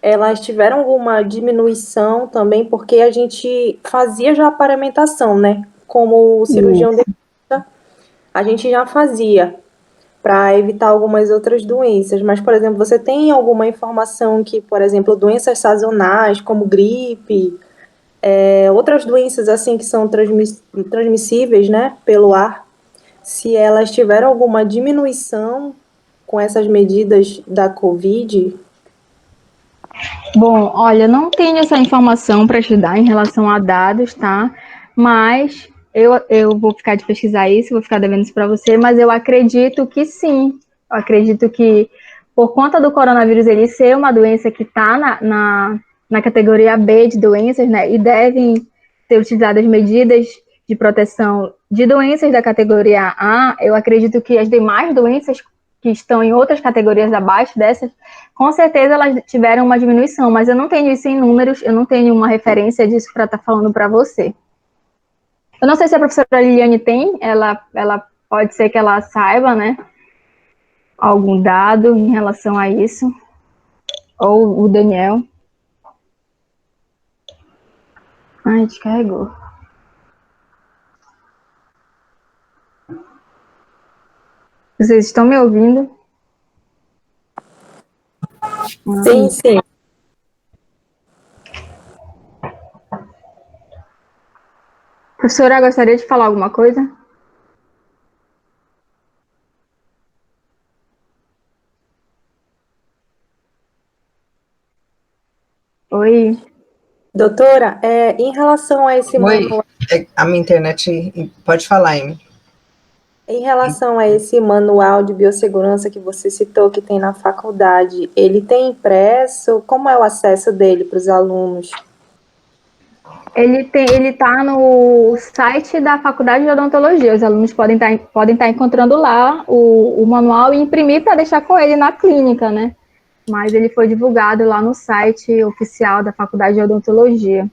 elas tiveram alguma diminuição também, porque a gente fazia já a paramentação, né? Como cirurgião dentista, a gente já fazia para evitar algumas outras doenças. Mas, por exemplo, você tem alguma informação que, por exemplo, doenças sazonais, como gripe, outras doenças assim que são transmissíveis, né, pelo ar, se elas tiveram alguma diminuição com essas medidas da Covid? Bom, olha, não tenho essa informação para te dar em relação a dados, tá? Mas eu vou ficar de pesquisar isso, vou ficar devendo isso para você, mas eu acredito que sim. Eu acredito que, por conta do coronavírus ele ser uma doença que está na categoria B de doenças, né? E devem ser utilizadas medidas de proteção de doenças da categoria A, eu acredito que as demais doenças que estão em outras categorias abaixo dessas, com certeza elas tiveram uma diminuição, mas eu não tenho isso em números, eu não tenho uma referência disso para estar falando para você. Eu não sei se a professora Liliane tem, ela pode ser que ela saiba, né, algum dado em relação a isso, ou o Daniel. Ai, descarregou. Vocês estão me ouvindo? Sim, sim. Professora, gostaria de falar alguma coisa? Oi. Doutora, em relação a esse manual... A minha internet... Pode falar, Amy. Em relação a esse manual de biossegurança que você citou, que tem na faculdade, ele tem impresso? Como é o acesso dele para os alunos? Ele está no site da Faculdade de Odontologia. Os alunos podem estar encontrando lá o manual e imprimir para deixar com ele na clínica, né? Mas ele foi divulgado lá no site oficial da Faculdade de Odontologia.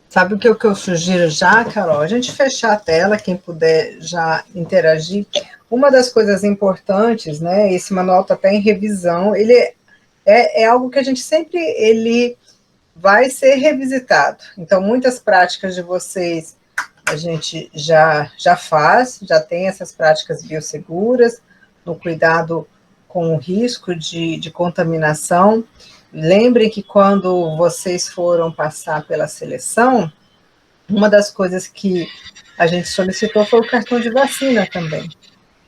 Sabe o que eu sugiro já, Carol? A gente fechar a tela, quem puder já interagir. Uma das coisas importantes, né? Esse manual está até em revisão. Ele é algo que a gente sempre vai ser revisitado. Então, muitas práticas de vocês a gente já faz, já tem essas práticas biosseguras, no cuidado com o risco de contaminação. Lembrem que quando vocês foram passar pela seleção, uma das coisas que a gente solicitou foi o cartão de vacina também.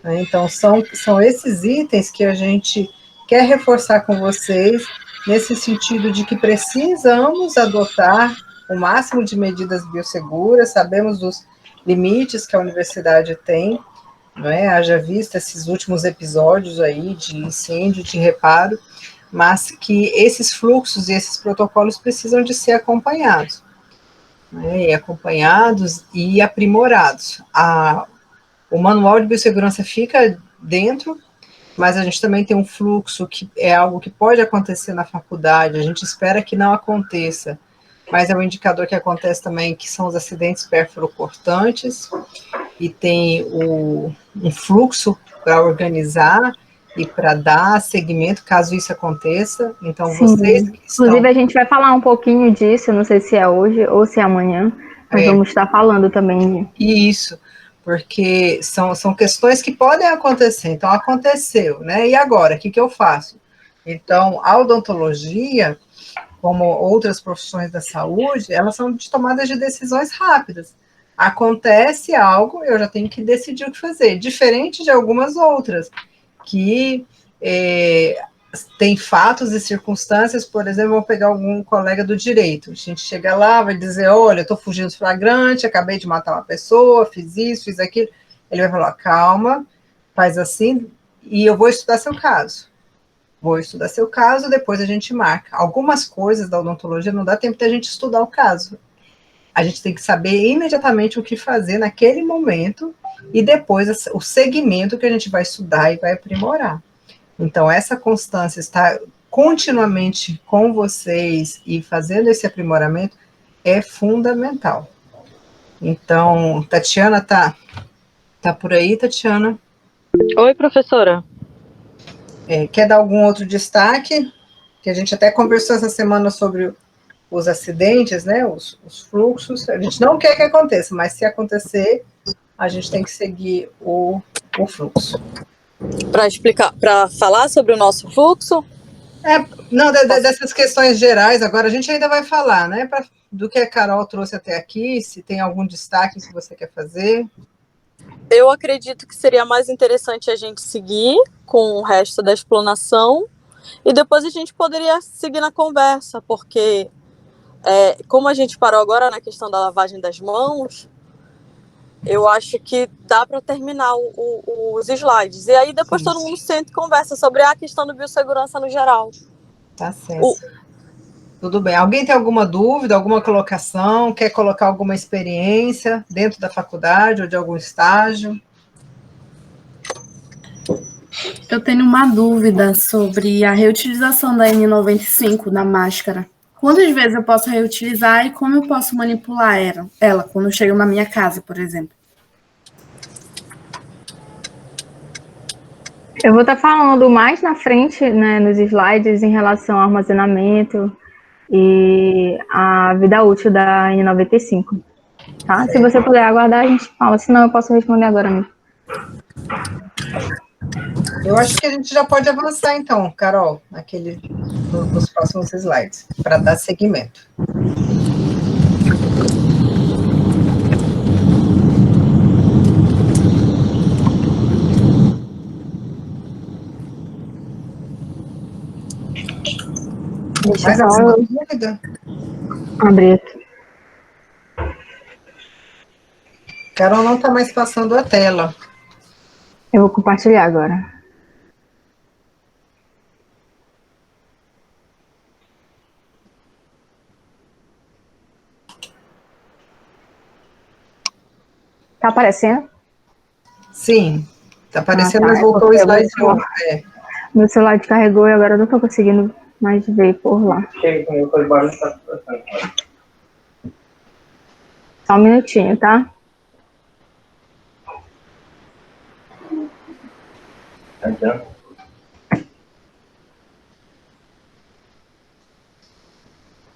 Né? Então, são esses itens que a gente quer reforçar com vocês, nesse sentido de que precisamos adotar o máximo de medidas biosseguras, sabemos dos limites que a universidade tem, não é? Haja vista esses últimos episódios aí de incêndio, de reparo, mas que esses fluxos e esses protocolos precisam de ser acompanhados, né? E acompanhados e aprimorados. O manual de biossegurança fica dentro, mas a gente também tem um fluxo que é algo que pode acontecer na faculdade, a gente espera que não aconteça, mas é um indicador que acontece também, que são os acidentes pérfuro-cortantes, e tem um fluxo para organizar e para dar seguimento, caso isso aconteça. Então, vocês Sim. que estão... Inclusive, a gente vai falar um pouquinho disso, não sei se é hoje ou se é amanhã, mas vamos estar falando também. Isso, porque são questões que podem acontecer. Então, aconteceu, né? E agora, o que eu faço? Então, a odontologia, como outras profissões da saúde, elas são de tomadas de decisões rápidas. Acontece algo, eu já tenho que decidir o que fazer, diferente de algumas outras, que tem fatos e circunstâncias, por exemplo, vou pegar algum colega do direito, a gente chega lá, vai dizer, olha, eu estou fugindo do flagrante, acabei de matar uma pessoa, fiz isso, fiz aquilo, ele vai falar, calma, faz assim, e eu vou estudar seu caso. Vou estudar seu caso, depois a gente marca. Algumas coisas da odontologia não dá tempo de a gente estudar o caso. A gente tem que saber imediatamente o que fazer naquele momento e depois o segmento que a gente vai estudar e vai aprimorar. Então, essa constância, estar continuamente com vocês e fazendo esse aprimoramento é fundamental. Então, Tatiana tá por aí, Tatiana? Oi, professora. Quer dar algum outro destaque? Que a gente até conversou essa semana sobre os acidentes, né, os fluxos. A gente não quer que aconteça, mas se acontecer, a gente tem que seguir o fluxo. Para explicar, para falar sobre o nosso fluxo? Não, dessas questões gerais, agora a gente ainda vai falar, né, do que a Carol trouxe até aqui, se tem algum destaque que você quer fazer. Eu acredito que seria mais interessante a gente seguir com o resto da explanação e depois a gente poderia seguir na conversa, porque como a gente parou agora na questão da lavagem das mãos, eu acho que dá para terminar os slides. E aí depois todo mundo senta e conversa sobre a questão da biossegurança no geral. Tá certo. Tudo bem. Alguém tem alguma dúvida, alguma colocação? Quer colocar alguma experiência dentro da faculdade ou de algum estágio? Eu tenho uma dúvida sobre a reutilização da N95 na máscara. Quantas vezes eu posso reutilizar e como eu posso manipular ela quando chega na minha casa, por exemplo? Eu vou estar falando mais na frente, né, nos slides, em relação ao armazenamento e a vida útil da N95. Tá? Se você puder aguardar, a gente fala, senão eu posso responder agora mesmo. Eu acho que a gente já pode avançar, então, Carol, nos próximos slides, para dar seguimento. Deixa Mais alguma dúvida? Abrir aqui. Carol não está mais passando a tela. Eu vou compartilhar agora. Tá aparecendo? Sim, está aparecendo, mas tá. voltou o slide de novo. Meu celular descarregou e agora eu não estou conseguindo mais ver por lá. Só um minutinho, tá?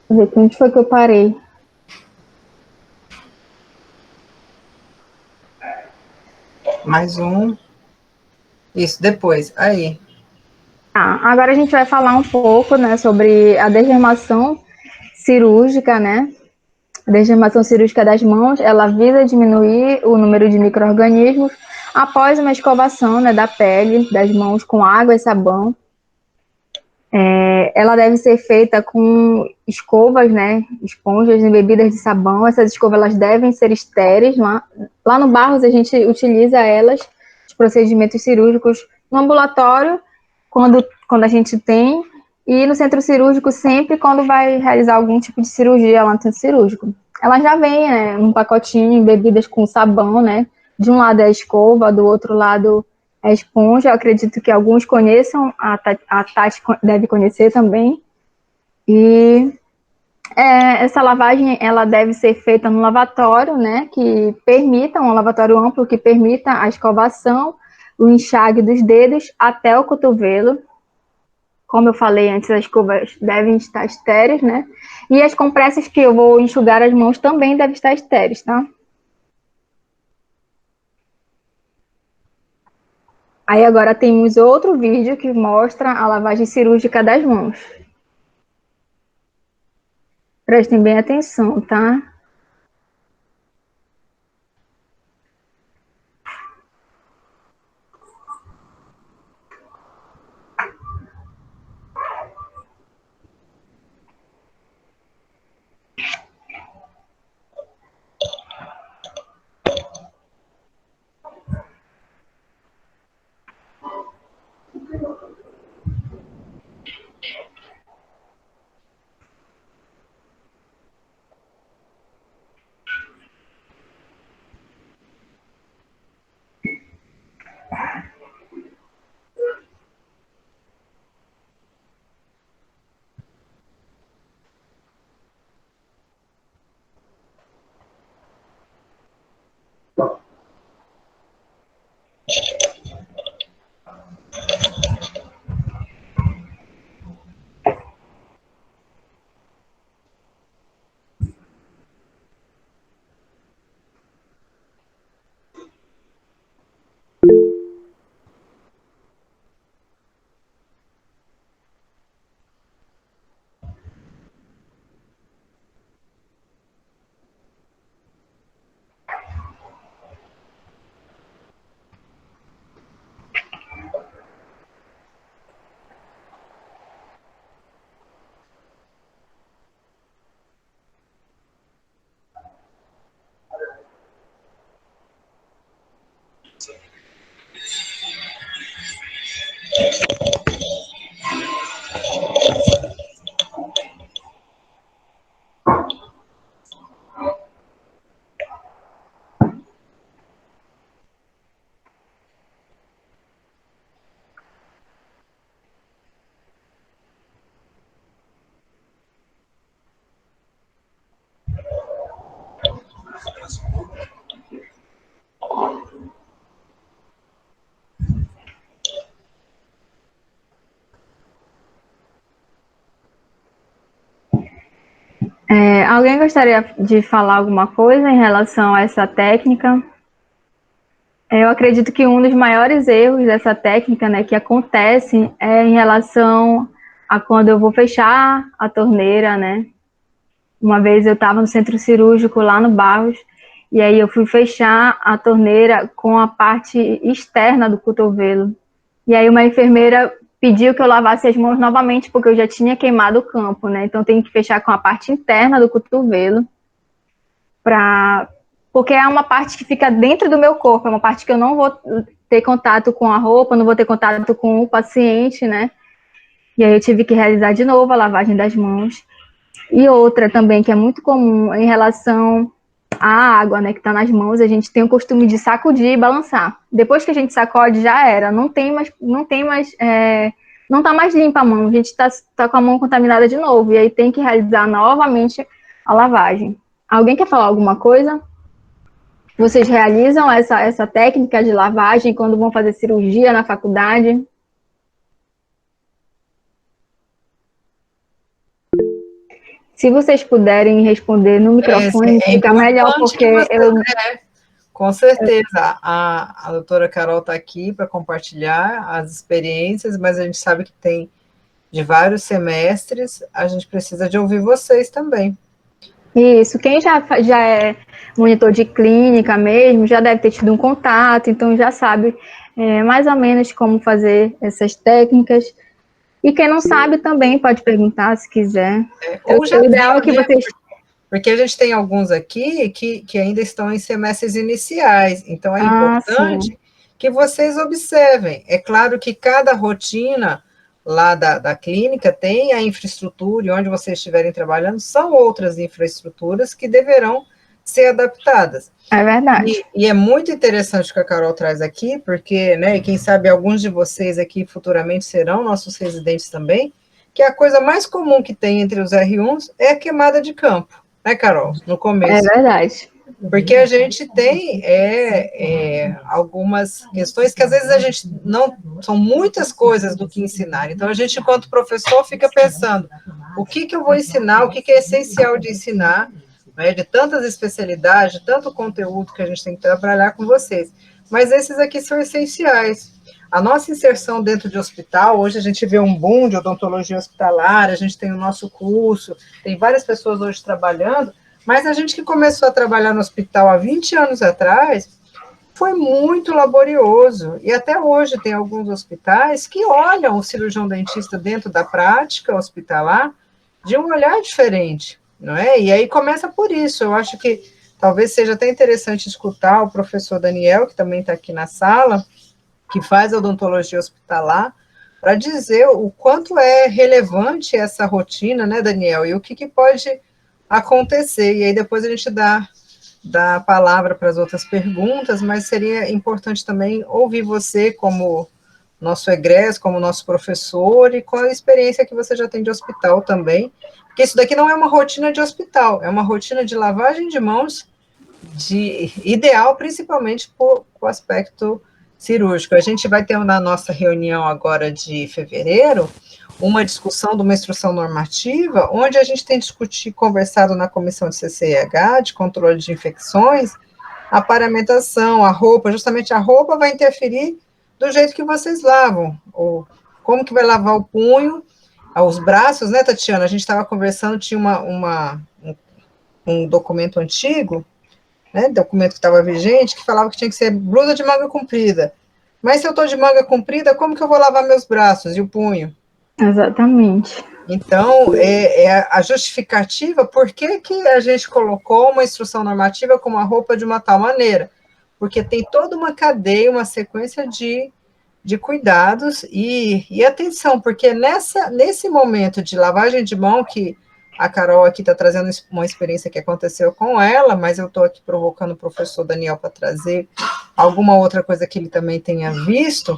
Vou ver aqui onde foi que eu parei. Mais um. Isso, depois. Aí. Agora a gente vai falar um pouco, né, sobre a desdermação cirúrgica, né? A desdermação cirúrgica das mãos, ela visa diminuir o número de micro-organismos após uma escovação, né, da pele das mãos com água e sabão. Ela deve ser feita com escovas, né, esponjas embebidas de sabão. Essas escovas elas devem ser estéreis. Lá no Barros a gente utiliza elas, os procedimentos cirúrgicos no ambulatório, quando a gente tem, e no centro cirúrgico sempre quando vai realizar algum tipo de cirurgia lá no centro cirúrgico. Elas já vêm, né, num pacotinho, embebidas com sabão, né, de um lado é a escova, do outro lado é a esponja. Eu acredito que alguns conheçam, a Tati deve conhecer também. E Essa lavagem, ela deve ser feita no lavatório, né, que permita, um lavatório amplo que permita a escovação, o enxágue dos dedos até o cotovelo. Como eu falei antes, as escovas devem estar estéreis, né, e as compressas que eu vou enxugar as mãos também devem estar estéreis, tá? Aí agora temos outro vídeo que mostra a lavagem cirúrgica das mãos. Prestem bem atenção, tá? Alguém gostaria de falar alguma coisa em relação a essa técnica? Eu acredito que um dos maiores erros dessa técnica, né, que acontecem é em relação a quando eu vou fechar a torneira, né? Uma vez eu estava no centro cirúrgico lá no Barros, e aí eu fui fechar a torneira com a parte externa do cotovelo. E aí uma enfermeira pediu que eu lavasse as mãos novamente, porque eu já tinha queimado o campo, né? Então tem que fechar com a parte interna do cotovelo, porque é uma parte que fica dentro do meu corpo, é uma parte que eu não vou ter contato com a roupa, não vou ter contato com o paciente, né? E aí eu tive que realizar de novo a lavagem das mãos. E outra também, que é muito comum em relação à água, né, que está nas mãos, a gente tem o costume de sacudir e balançar. Depois que a gente sacode, já era, não está mais limpa a mão, a gente tá com a mão contaminada de novo, e aí tem que realizar novamente a lavagem. Alguém quer falar alguma coisa? Vocês realizam essa técnica de lavagem quando vão fazer cirurgia na faculdade? Se vocês puderem responder no microfone, fica melhor, porque com certeza, a doutora Carol está aqui para compartilhar as experiências, mas a gente sabe que tem de vários semestres, a gente precisa de ouvir vocês também. Isso, quem já é monitor de clínica mesmo, já deve ter tido um contato, então já sabe mais ou menos como fazer essas técnicas. E quem não sabe também pode perguntar se quiser. Ou já o ideal é que vocês... Porque a gente tem alguns aqui que ainda estão em semestres iniciais, então é importante que vocês observem. É claro que cada rotina lá da clínica tem a infraestrutura, e onde vocês estiverem trabalhando, são outras infraestruturas que deverão ser adaptadas. É verdade. E é muito interessante o que a Carol traz aqui, porque, né, quem sabe alguns de vocês aqui futuramente serão nossos residentes também, que a coisa mais comum que tem entre os R1s é a queimada de campo, né, Carol? No começo. É verdade. Porque a gente tem algumas questões que às vezes a gente não... São muitas coisas do que ensinar. Então, a gente, enquanto professor, fica pensando o que eu vou ensinar, o que é essencial de ensinar, né, de tantas especialidades, de tanto conteúdo que a gente tem que trabalhar com vocês. Mas esses aqui são essenciais. A nossa inserção dentro de hospital, hoje a gente vê um boom de odontologia hospitalar, a gente tem o nosso curso, tem várias pessoas hoje trabalhando, mas a gente que começou a trabalhar no hospital há 20 anos atrás, foi muito laborioso. E até hoje tem alguns hospitais que olham o cirurgião dentista dentro da prática hospitalar de um olhar diferente, não é? E aí começa por isso. Eu acho que talvez seja até interessante escutar o professor Daniel, que também está aqui na sala, que faz odontologia hospitalar, para dizer o quanto é relevante essa rotina, né, Daniel? E o que pode acontecer. E aí depois a gente dá a palavra para as outras perguntas, mas seria importante também ouvir você como nosso egresso, como nosso professor, e qual a experiência que você já tem de hospital também, porque isso daqui não é uma rotina de hospital, é uma rotina de lavagem de mãos ideal, principalmente por o aspecto cirúrgico. A gente vai ter na nossa reunião agora de fevereiro uma discussão de uma instrução normativa, onde a gente tem discutido, conversado na comissão de CCIH, de controle de infecções, a paramentação, a roupa, justamente a roupa vai interferir do jeito que vocês lavam, ou como que vai lavar o punho, os braços, né, Tatiana? A gente estava conversando, tinha um documento antigo, né, documento que estava vigente, que falava que tinha que ser blusa de manga comprida. Mas se eu estou de manga comprida, como que eu vou lavar meus braços e o punho? Exatamente. Então, a justificativa, por que a gente colocou uma instrução normativa com uma roupa de uma tal maneira? Porque tem toda uma cadeia, uma sequência de cuidados e atenção, porque nesse momento de lavagem de mão, que a Carol aqui está trazendo uma experiência que aconteceu com ela, mas eu estou aqui provocando o professor Daniel para trazer alguma outra coisa que ele também tenha visto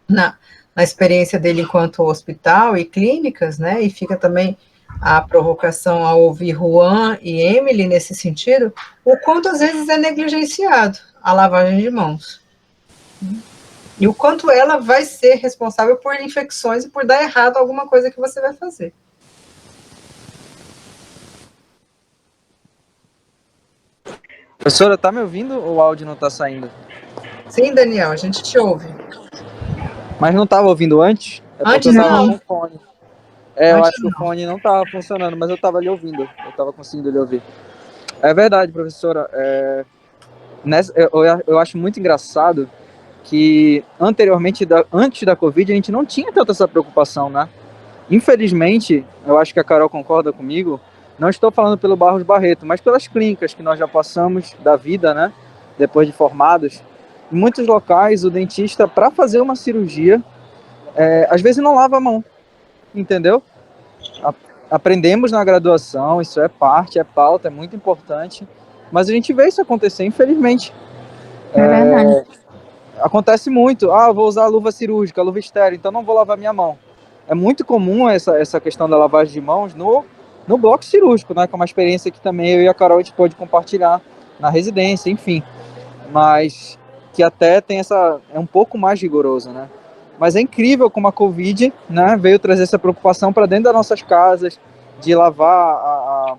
na experiência dele enquanto hospital e clínicas, né, e fica também a provocação a ouvir Juan e Emily nesse sentido, o quanto às vezes é negligenciado a lavagem de mãos. E o quanto ela vai ser responsável por infecções e por dar errado alguma coisa que você vai fazer. Professora, tá me ouvindo ou o áudio não tá saindo? Sim, Daniel, a gente te ouve. Mas não estava ouvindo antes? É porque Antes eu tava não. com o fone. Eu Antes acho que o fone não estava funcionando, mas eu estava lhe ouvindo. Eu estava conseguindo lhe ouvir. É verdade, professora. Eu acho muito engraçado que anteriormente, antes da Covid, a gente não tinha tanta essa preocupação, né? Infelizmente, eu acho que a Carol concorda comigo, não estou falando pelo Barros Barreto, mas pelas clínicas que nós já passamos da vida, né? Depois de formados. Em muitos locais, o dentista, para fazer uma cirurgia, às vezes não lava a mão, entendeu? Aprendemos na graduação, isso é parte, é pauta, é muito importante, mas a gente vê isso acontecer, infelizmente. É verdade. Acontece muito, vou usar a luva cirúrgica, a luva estéril, então não vou lavar minha mão. É muito comum essa questão da lavagem de mãos no bloco cirúrgico, né? Que é uma experiência que também eu e a Carol a gente pode compartilhar na residência, enfim. Mas que até tem é um pouco mais rigoroso, né? Mas é incrível como a Covid, né, veio trazer essa preocupação para dentro das nossas casas, de lavar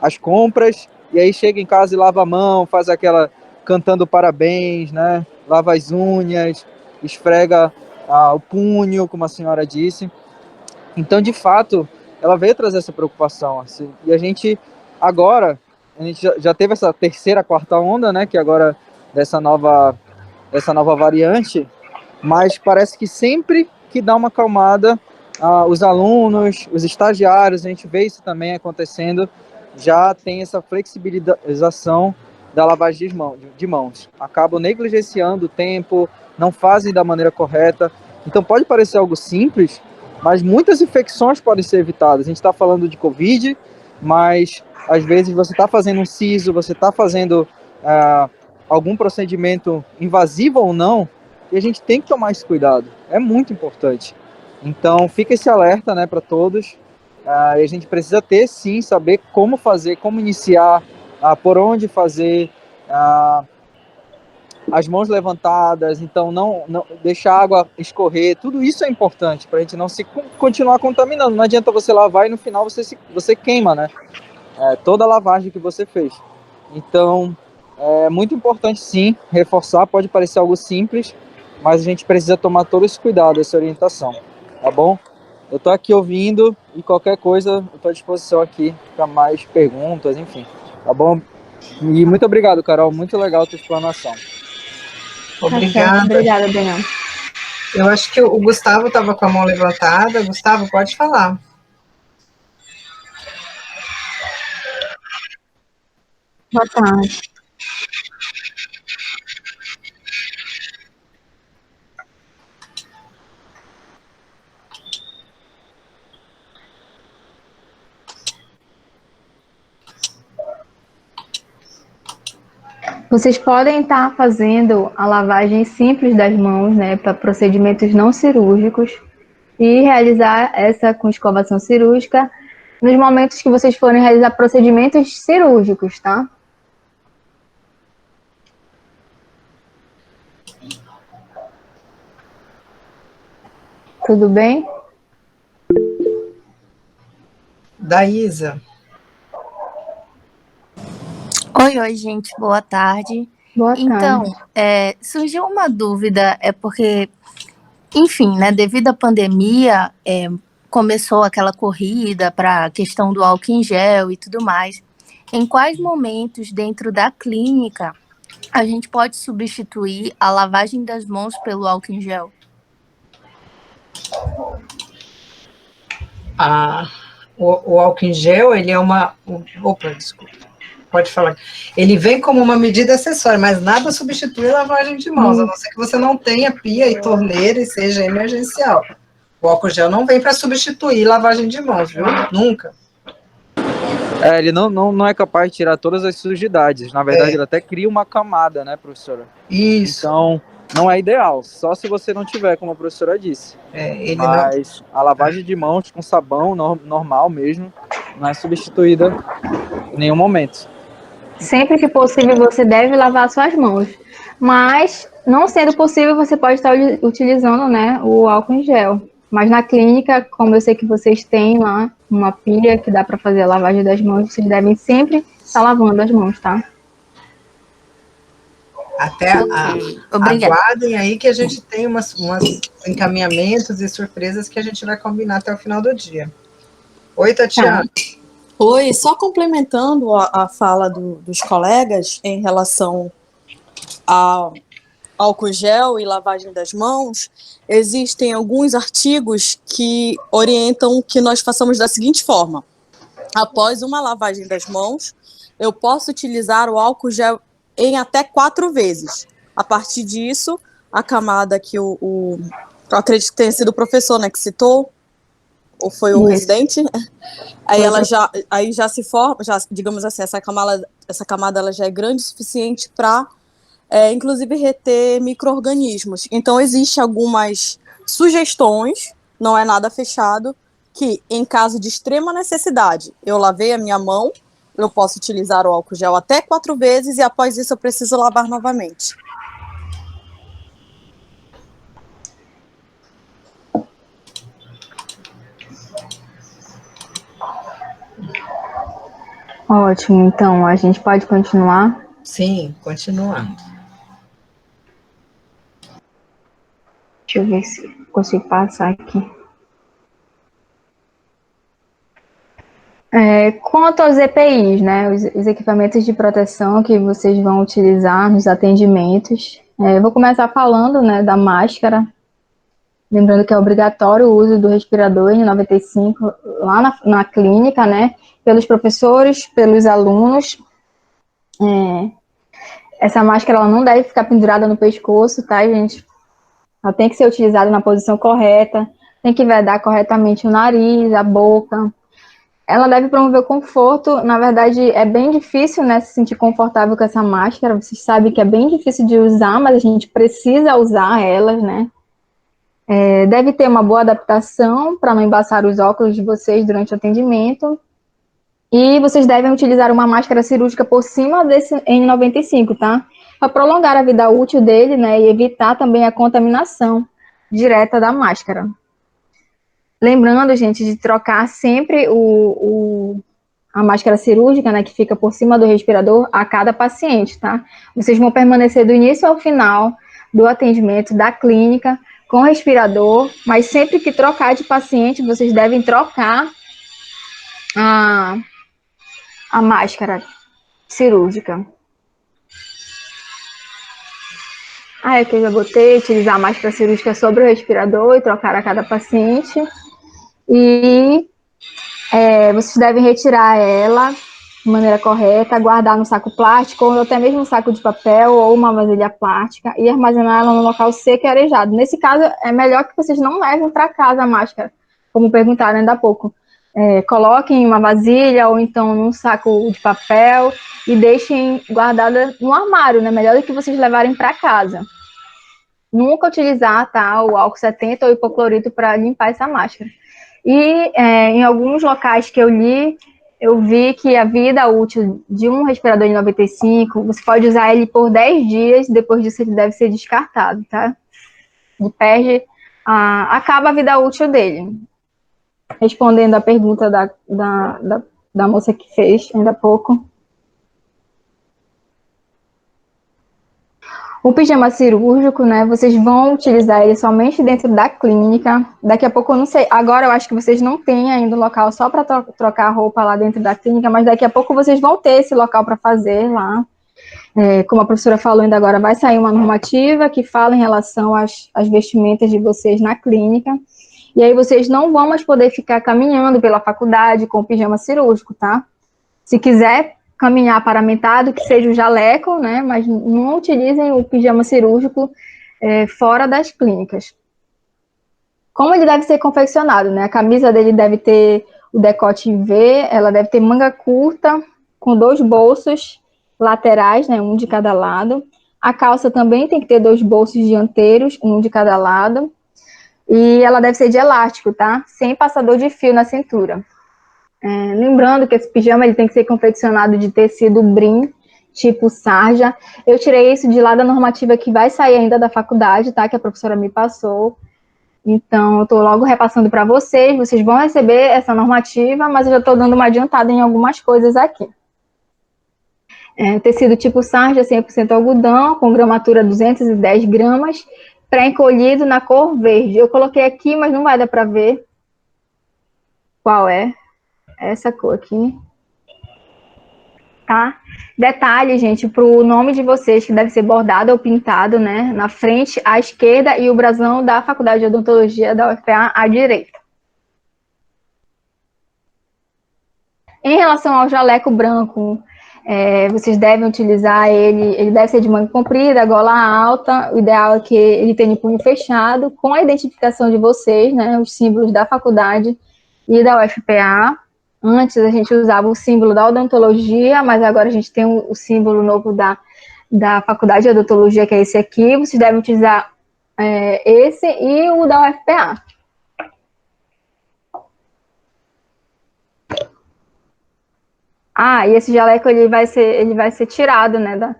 as compras, e aí chega em casa e lava a mão, faz aquela cantando parabéns, né? Lava as unhas, esfrega o punho, como a senhora disse. Então, de fato, ela veio trazer essa preocupação. Assim, e a gente já teve essa terceira, quarta onda, né? Que agora dessa nova variante, mas parece que sempre que dá uma acalmada, os alunos, os estagiários, a gente vê isso também acontecendo, já tem essa flexibilização da lavagem de mãos. Acabam negligenciando o tempo, não fazem da maneira correta. Então pode parecer algo simples, mas muitas infecções podem ser evitadas. A gente está falando de Covid, mas às vezes você está fazendo um siso, você está fazendo algum procedimento invasivo ou não, e a gente tem que tomar esse cuidado. É muito importante. Então, fica esse alerta, né, para todos. E a gente precisa ter, sim, saber como fazer, como iniciar, por onde fazer, as mãos levantadas, então não deixar a água escorrer, tudo isso é importante para a gente não se continuar contaminando. Não adianta você lavar e no final você queima, né? Toda a lavagem que você fez. Então, é muito importante, sim, reforçar. Pode parecer algo simples, mas a gente precisa tomar todo esse cuidado, essa orientação, tá bom? Eu estou aqui ouvindo e qualquer coisa eu estou à disposição aqui para mais perguntas, enfim, tá bom? E muito obrigado, Carol, muito legal a tua explanação. Obrigada. Obrigada, Daniel. Eu acho que o Gustavo estava com a mão levantada. Gustavo, pode falar. Boa tarde. Vocês podem estar fazendo a lavagem simples das mãos, né, para procedimentos não cirúrgicos e realizar essa com escovação cirúrgica nos momentos que vocês forem realizar procedimentos cirúrgicos, tá? Tudo bem? Daísa. Oi, gente, boa tarde. Boa tarde. Então, surgiu uma dúvida, porque, enfim, né, devido à pandemia, começou aquela corrida para a questão do álcool em gel e tudo mais. Em quais momentos dentro da clínica a gente pode substituir a lavagem das mãos pelo álcool em gel? O álcool em gel, ele é uma... Opa, desculpa. Pode falar. Ele vem como uma medida acessória, mas nada substitui a lavagem de mãos, a não ser que você não tenha pia e torneira e seja emergencial. O álcool gel não vem para substituir lavagem de mãos, viu? Nunca. Ele não é capaz de tirar todas as sujidades. Na verdade, ele até cria uma camada, né, professora? Isso. Então, não é ideal, só se você não tiver, como a professora disse. Mas a lavagem de mãos com sabão normal mesmo não é substituída em nenhum momento. Sempre que possível, você deve lavar suas mãos. Mas, não sendo possível, você pode estar utilizando, né, o álcool em gel. Mas na clínica, como eu sei que vocês têm lá uma pia que dá para fazer a lavagem das mãos, vocês devem sempre estar lavando as mãos, tá? Até aguardem aí que a gente tem umas encaminhamentos e surpresas que a gente vai combinar até o final do dia. Oi, Tatiana. Oi, só complementando a fala dos colegas em relação ao álcool gel e lavagem das mãos, existem alguns artigos que orientam que nós façamos da seguinte forma: após uma lavagem das mãos, eu posso utilizar o álcool gel em até 4 vezes. A partir disso, a camada que eu acredito que tenha sido o professor, né, que citou, ou foi o residente, aí já se forma, digamos assim, essa camada ela já é grande o suficiente para, inclusive, reter micro-organismos. Então, existem algumas sugestões, não é nada fechado, que, em caso de extrema necessidade, eu lavei a minha mão, eu posso utilizar o álcool gel até 4 vezes e, após isso, eu preciso lavar novamente. Ótimo, então a gente pode continuar? Sim, continuando. Deixa eu ver se consigo passar aqui. Quanto aos EPIs, né, os equipamentos de proteção que vocês vão utilizar nos atendimentos, eu vou começar falando, né, da máscara, lembrando que é obrigatório o uso do respirador N95 lá na clínica, né, pelos professores, pelos alunos. Essa máscara ela não deve ficar pendurada no pescoço, tá, gente? Ela tem que ser utilizada na posição correta, tem que vedar corretamente o nariz, a boca. Ela deve promover o conforto. Na verdade, é bem difícil, né, se sentir confortável com essa máscara. Vocês sabem que é bem difícil de usar, mas a gente precisa usar elas, né? Deve ter uma boa adaptação para não embaçar os óculos de vocês durante o atendimento. E vocês devem utilizar uma máscara cirúrgica por cima desse N95, tá? Para prolongar a vida útil dele, né? E evitar também a contaminação direta da máscara. Lembrando, gente, de trocar sempre a máscara cirúrgica, né? Que fica por cima do respirador a cada paciente, tá? Vocês vão permanecer do início ao final do atendimento da clínica com respirador, mas sempre que trocar de paciente, vocês devem trocar a máscara cirúrgica. Aqui eu já botei, utilizar a máscara cirúrgica sobre o respirador e trocar a cada paciente. E vocês devem retirar ela de maneira correta, guardar no saco plástico, ou até mesmo um saco de papel, ou uma vasilha plástica, e armazenar ela no local seco e arejado. Nesse caso, é melhor que vocês não levem para casa a máscara, como perguntaram ainda há pouco. Coloquem em uma vasilha, ou então num saco de papel, e deixem guardada no armário, né? Melhor do que vocês levarem para casa. Nunca utilizar, tá, o álcool 70 ou hipoclorito para limpar essa máscara. E em alguns locais que eu li, eu vi que a vida útil de um respirador N95, você pode usar ele por 10 dias, depois disso ele deve ser descartado, tá? Ele acaba a vida útil dele. Respondendo a pergunta da moça que fez ainda há pouco. O pijama cirúrgico, né, vocês vão utilizar ele somente dentro da clínica. Daqui a pouco, eu não sei, agora eu acho que vocês não têm ainda um local só para trocar a roupa lá dentro da clínica, mas daqui a pouco vocês vão ter esse local para fazer lá. Como a professora falou, ainda agora vai sair uma normativa que fala em relação às vestimentas de vocês na clínica. E aí vocês não vão mais poder ficar caminhando pela faculdade com o pijama cirúrgico, tá? Se quiser caminhar paramentado, que seja o jaleco, né? Mas não utilizem o pijama cirúrgico fora das clínicas. Como ele deve ser confeccionado, né? A camisa dele deve ter o decote em V, ela deve ter manga curta, com 2 bolsos laterais, né? Um de cada lado. A calça também tem que ter 2 bolsos dianteiros, um de cada lado. E ela deve ser de elástico, tá? Sem passador de fio na cintura. Lembrando que esse pijama ele tem que ser confeccionado de tecido brim, tipo sarja. Eu tirei isso de lá da normativa que vai sair ainda da faculdade, tá? Que a professora me passou. Então, eu estou logo repassando para vocês. Vocês vão receber essa normativa, mas eu já estou dando uma adiantada em algumas coisas aqui. Tecido tipo sarja, 100% algodão, com gramatura 210 gramas, pré-encolhido na cor verde. Eu coloquei aqui, mas não vai dar para ver qual é essa cor aqui. Tá? Detalhe, gente, para o nome de vocês, que deve ser bordado ou pintado, né? Na frente, à esquerda, e o brasão da Faculdade de Odontologia da UFPA à direita. Em relação ao jaleco branco, vocês devem utilizar ele deve ser de manga comprida, gola alta. O ideal é que ele tenha o punho fechado, com a identificação de vocês, né? Os símbolos da faculdade e da UFPA. Antes a gente usava o símbolo da odontologia, mas agora a gente tem o símbolo novo da Faculdade de Odontologia, que é esse aqui. Vocês devem utilizar esse e o da UFPA. E esse jaleco ele vai ser tirado, né,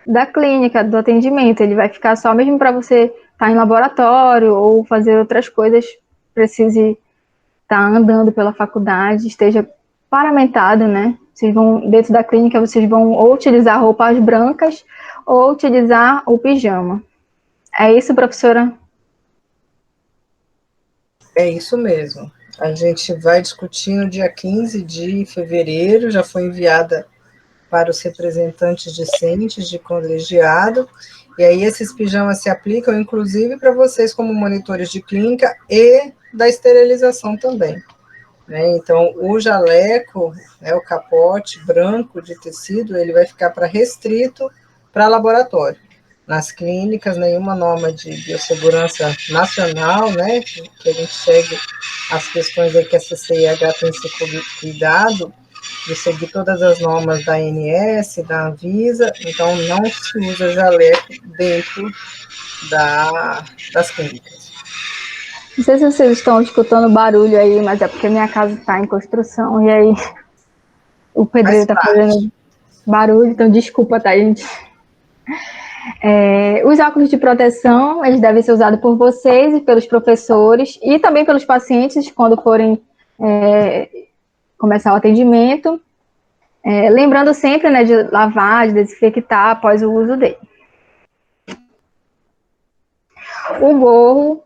da clínica, do atendimento. Ele vai ficar só mesmo para você estar em laboratório ou fazer outras coisas, precise estar andando pela faculdade, esteja paramentado, né? Vocês vão, dentro da clínica, vocês vão ou utilizar roupas brancas ou utilizar o pijama. É isso, professora? É isso mesmo. A gente vai discutir no dia 15 de fevereiro, já foi enviada para os representantes discentes de colegiado, e aí esses pijamas se aplicam, inclusive, para vocês como monitores de clínica e da esterilização também. Então, o jaleco, o capote branco de tecido, ele vai ficar restrito para laboratório. Nas clínicas, nenhuma norma de biossegurança nacional, que a gente segue as questões que a CCIH tem esse cuidado de seguir todas as normas da ANS, da Anvisa, então não se usa jaleco dentro das clínicas. Não sei se vocês estão escutando barulho aí, mas é porque minha casa está em construção e aí o pedreiro está fazendo barulho, então desculpa, tá, gente? Os óculos de proteção, eles devem ser usados por vocês e pelos professores e também pelos pacientes quando forem começar o atendimento. Lembrando sempre, né, de lavar, de desinfectar após o uso dele. O gorro,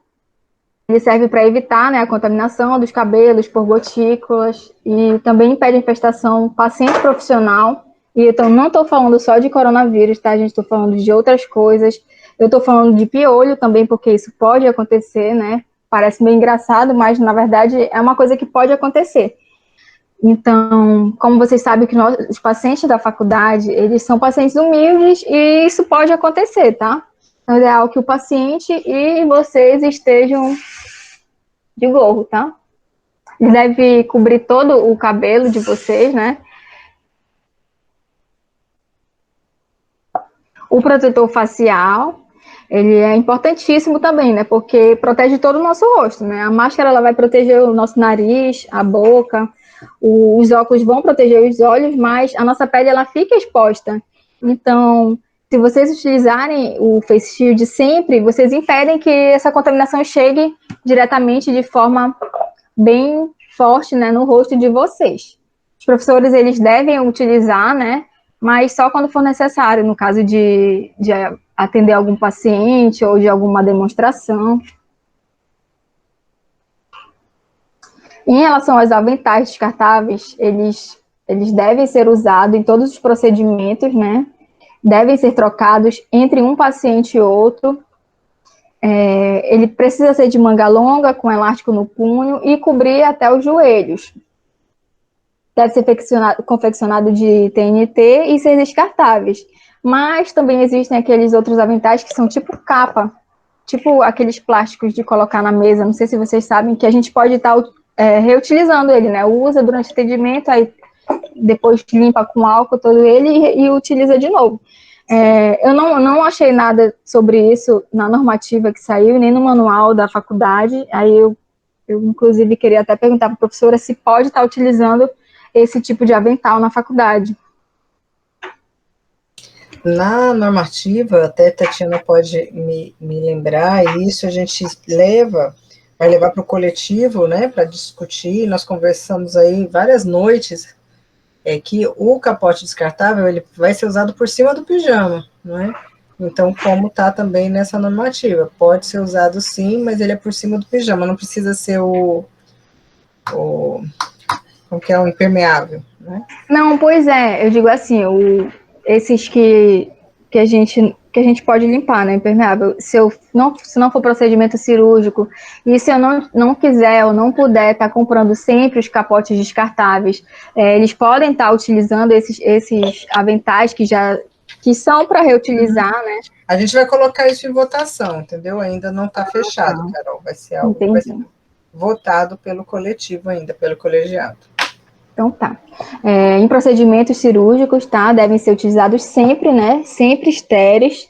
ele serve para evitar, né, a contaminação dos cabelos por gotículas e também impede a infestação paciente profissional. E então não estou falando só de coronavírus, tá, gente? Estou falando de outras coisas. Eu estou falando de piolho também, porque isso pode acontecer, né? Parece meio engraçado, mas na verdade é uma coisa que pode acontecer. Então, como vocês sabem que os pacientes da faculdade, eles são pacientes humildes e isso pode acontecer, tá? Então, é ideal que o paciente e vocês estejam de gorro, tá? Ele deve cobrir todo o cabelo de vocês, né? O protetor facial, ele é importantíssimo também, né? Porque protege todo o nosso rosto, né? A máscara, ela vai proteger o nosso nariz, a boca, os óculos vão proteger os olhos, mas a nossa pele, ela fica exposta. Então, se vocês utilizarem o face shield sempre, vocês impedem que essa contaminação chegue diretamente de forma bem forte, né, no rosto de vocês. Os professores, eles devem utilizar, né, mas só quando for necessário, no caso de atender algum paciente ou de alguma demonstração. Em relação aos aventais descartáveis, eles devem ser usados em todos os procedimentos, né? Devem ser trocados entre um paciente e outro. Ele precisa ser de manga longa, com elástico no punho e cobrir até os joelhos. Deve ser confeccionado de TNT e ser descartáveis. Mas também existem aqueles outros aventais que são tipo capa, tipo aqueles plásticos de colocar na mesa. Não sei se vocês sabem que a gente pode estar reutilizando ele, né? Usa durante o atendimento, aí depois limpa com álcool todo ele e utiliza de novo. Eu não achei nada sobre isso na normativa que saiu, nem no manual da faculdade. Aí eu inclusive, queria até perguntar para a professora se pode estar utilizando esse tipo de avental na faculdade. Na normativa, até a Tatiana pode me lembrar, e isso a gente vai levar para o coletivo, né, para discutir. Nós conversamos aí várias noites, que o capote descartável, ele vai ser usado por cima do pijama, não é? Então, como está também nessa normativa, pode ser usado sim, mas ele é por cima do pijama, não precisa ser como que é, o impermeável, né? Não, pois é, eu digo assim, esses que a gente pode limpar, né, impermeável, se não for procedimento cirúrgico, e se eu não quiser ou não puder estar comprando sempre os capotes descartáveis, eles podem estar utilizando esses aventais que são para reutilizar, né? A gente vai colocar isso em votação, entendeu? Ainda não está fechado, Carol, vai ser algo que vai ser votado pelo coletivo ainda, pelo colegiado. Então tá. Em procedimentos cirúrgicos, tá? Devem ser utilizados sempre, né? Sempre estéreis.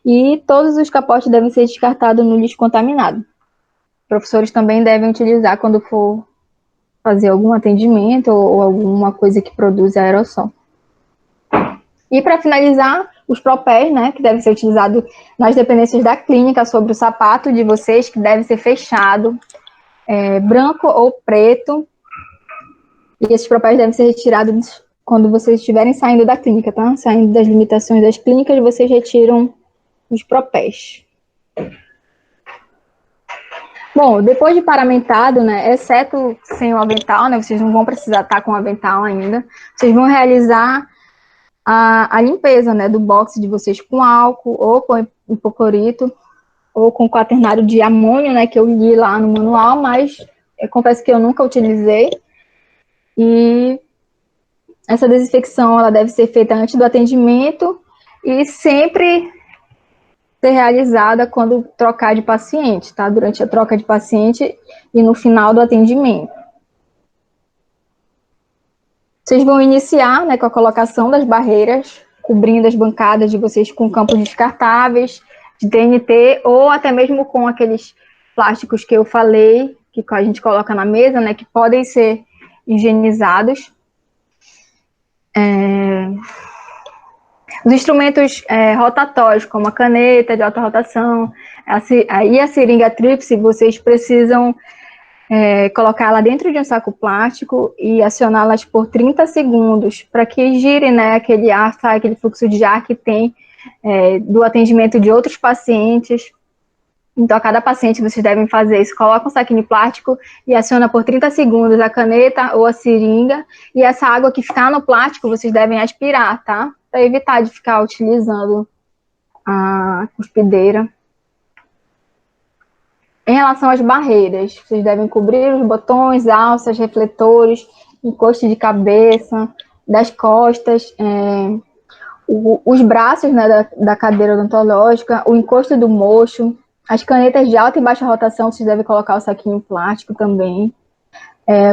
E todos os capotes devem ser descartados no lixo contaminado. Professores também devem utilizar quando for fazer algum atendimento ou alguma coisa que produza aerossol. E para finalizar, os propés, né? Que devem ser utilizados nas dependências da clínica, sobre o sapato de vocês, que deve ser fechado, branco ou preto. E esses propés devem ser retirados quando vocês estiverem saindo da clínica, tá? Saindo das limitações das clínicas, vocês retiram os propés. Bom, depois de paramentado, né, exceto sem o avental, né, vocês não vão precisar estar com o avental ainda, vocês vão realizar a limpeza, né, do box de vocês com álcool, ou com hipoclorito, ou com quaternário de amônio, né, que eu li lá no manual, mas eu confesso que eu nunca utilizei. E essa desinfecção, ela deve ser feita antes do atendimento e sempre ser realizada quando trocar de paciente, tá? Durante a troca de paciente e no final do atendimento. Vocês vão iniciar, né, com a colocação das barreiras, cobrindo as bancadas de vocês com campos descartáveis, de TNT, ou até mesmo com aqueles plásticos que eu falei, que a gente coloca na mesa, né, que podem ser higienizados. Os instrumentos rotatórios, como a caneta de alta rotação e a seringa tríplice, vocês precisam colocar ela dentro de um saco plástico e acioná-las por 30 segundos, para que gire, né, aquele ar, sabe, aquele fluxo de ar que tem do atendimento de outros pacientes. Então, a cada paciente vocês devem fazer isso. Coloca um saquinho de plástico e aciona por 30 segundos a caneta ou a seringa. E essa água que ficar no plástico, vocês devem aspirar, tá? Para evitar de ficar utilizando a cuspideira. Em relação às barreiras, vocês devem cobrir os botões, alças, refletores, encosto de cabeça, das costas, os braços, né, da cadeira odontológica, o encosto do mocho. As canetas de alta e baixa rotação, vocês devem colocar o saquinho plástico também.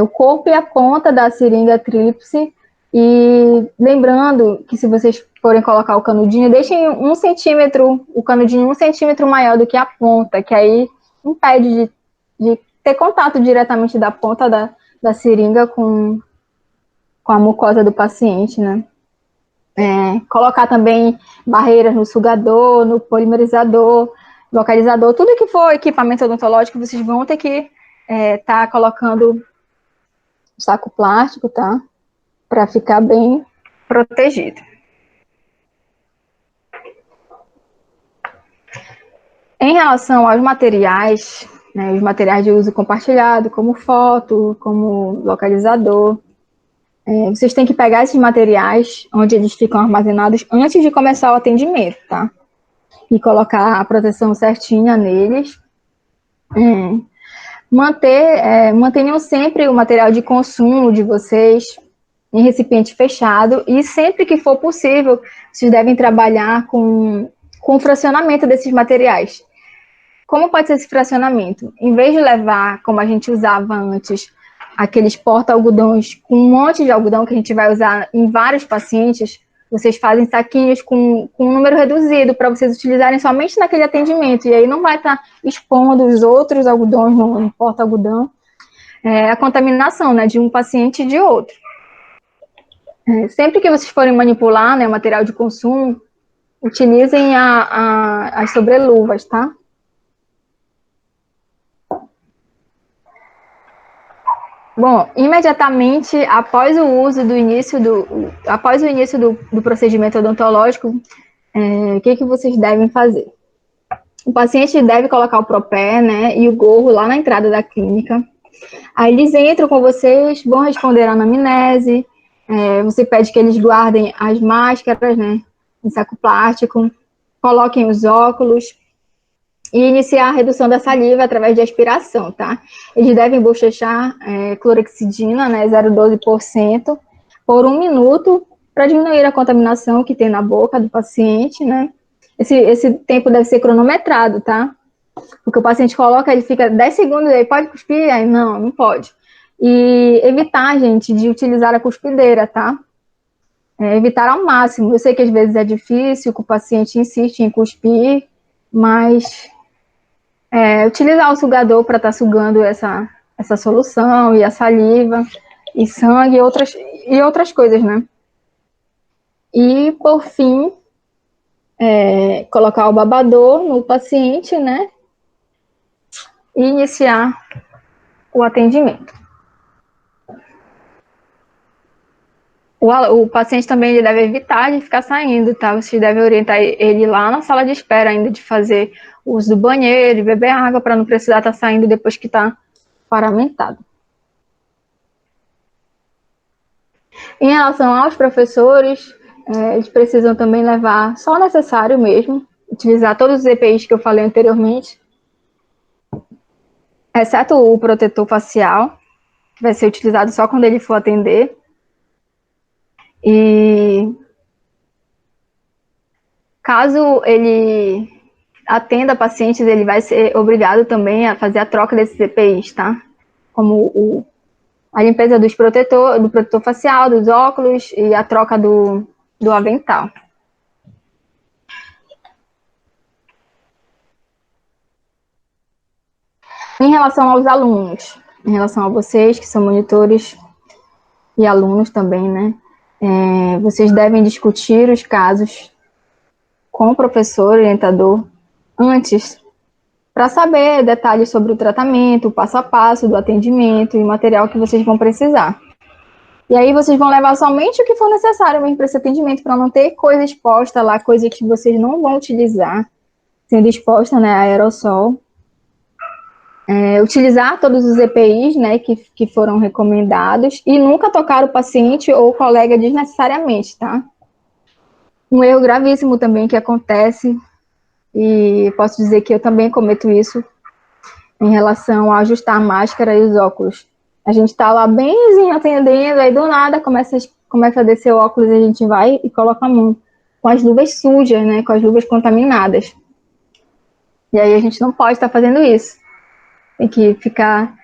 O corpo e a ponta da seringa tríplice. E lembrando que se vocês forem colocar o canudinho, deixem o canudinho 1 centímetro maior do que a ponta, que aí impede de ter contato diretamente da ponta da seringa com a mucosa do paciente, né? Colocar também barreiras no sugador, no polimerizador, localizador, tudo que for equipamento odontológico, vocês vão ter que tá colocando saco plástico, tá? Para ficar bem protegido. Em relação aos materiais, né, os materiais de uso compartilhado, como foto, como localizador, vocês têm que pegar esses materiais onde eles ficam armazenados antes de começar o atendimento, tá? E colocar a proteção certinha neles. Mantenham sempre o material de consumo de vocês em recipiente fechado e sempre que for possível, vocês devem trabalhar com o fracionamento desses materiais. Como pode ser esse fracionamento? Em vez de levar, como a gente usava antes, aqueles porta-algodões com um monte de algodão que a gente vai usar em vários pacientes, vocês fazem saquinhos com um número reduzido para vocês utilizarem somente naquele atendimento, e aí não vai estar expondo os outros algodões no porta-algodão, a contaminação, né, de um paciente e de outro. Sempre que vocês forem manipular, né, material de consumo, utilizem as sobreluvas, tá? Bom, imediatamente após o início do procedimento odontológico, o que vocês devem fazer? O paciente deve colocar o propé, né, e o gorro lá na entrada da clínica. Aí eles entram com vocês, vão responder a anamnese, você pede que eles guardem as máscaras, né, em saco plástico, coloquem os óculos e iniciar a redução da saliva através de aspiração, tá? Eles devem bochechar clorexidina, né, 0,12%, por 1 minuto, para diminuir a contaminação que tem na boca do paciente, né? Esse tempo deve ser cronometrado, tá? Porque o paciente coloca, ele fica 10 segundos, aí pode cuspir? Aí não pode. E evitar, gente, de utilizar a cuspideira, tá? Evitar ao máximo. Eu sei que às vezes é difícil, que o paciente insiste em cuspir, mas utilizar o sugador para estar sugando essa solução, e a saliva, e sangue, e outras coisas, né? E, por fim, colocar o babador no paciente, né? E iniciar o atendimento. O paciente também ele deve evitar de ficar saindo, tá? Você deve orientar ele lá na sala de espera ainda de fazer uso do banheiro, de beber água, para não precisar estar saindo depois que está paramentado. Em relação aos professores, eles precisam também levar só o necessário mesmo, utilizar todos os EPIs que eu falei anteriormente, exceto o protetor facial, que vai ser utilizado só quando ele for atender. E caso ele atenda pacientes, ele vai ser obrigado também a fazer a troca desses EPIs, tá? Como a limpeza do protetor facial, dos óculos e a troca do avental. Em relação aos alunos, em relação a vocês que são monitores e alunos também, né? Vocês devem discutir os casos com o professor orientador antes, para saber detalhes sobre o tratamento, o passo a passo do atendimento e o material que vocês vão precisar. E aí vocês vão levar somente o que for necessário mesmo para esse atendimento, para não ter coisa exposta lá, coisa que vocês não vão utilizar, sendo exposta, né, a aerossol. Utilizar todos os EPIs, né, que foram recomendados e nunca tocar o paciente ou o colega desnecessariamente, tá? Um erro gravíssimo também que acontece, e posso dizer que eu também cometo isso, em relação a ajustar a máscara e os óculos. A gente tá lá bemzinho atendendo, aí do nada começa a descer o óculos e a gente vai e coloca a mão com as luvas sujas, né, com as luvas contaminadas. E aí a gente não pode estar fazendo isso. Tem que ficar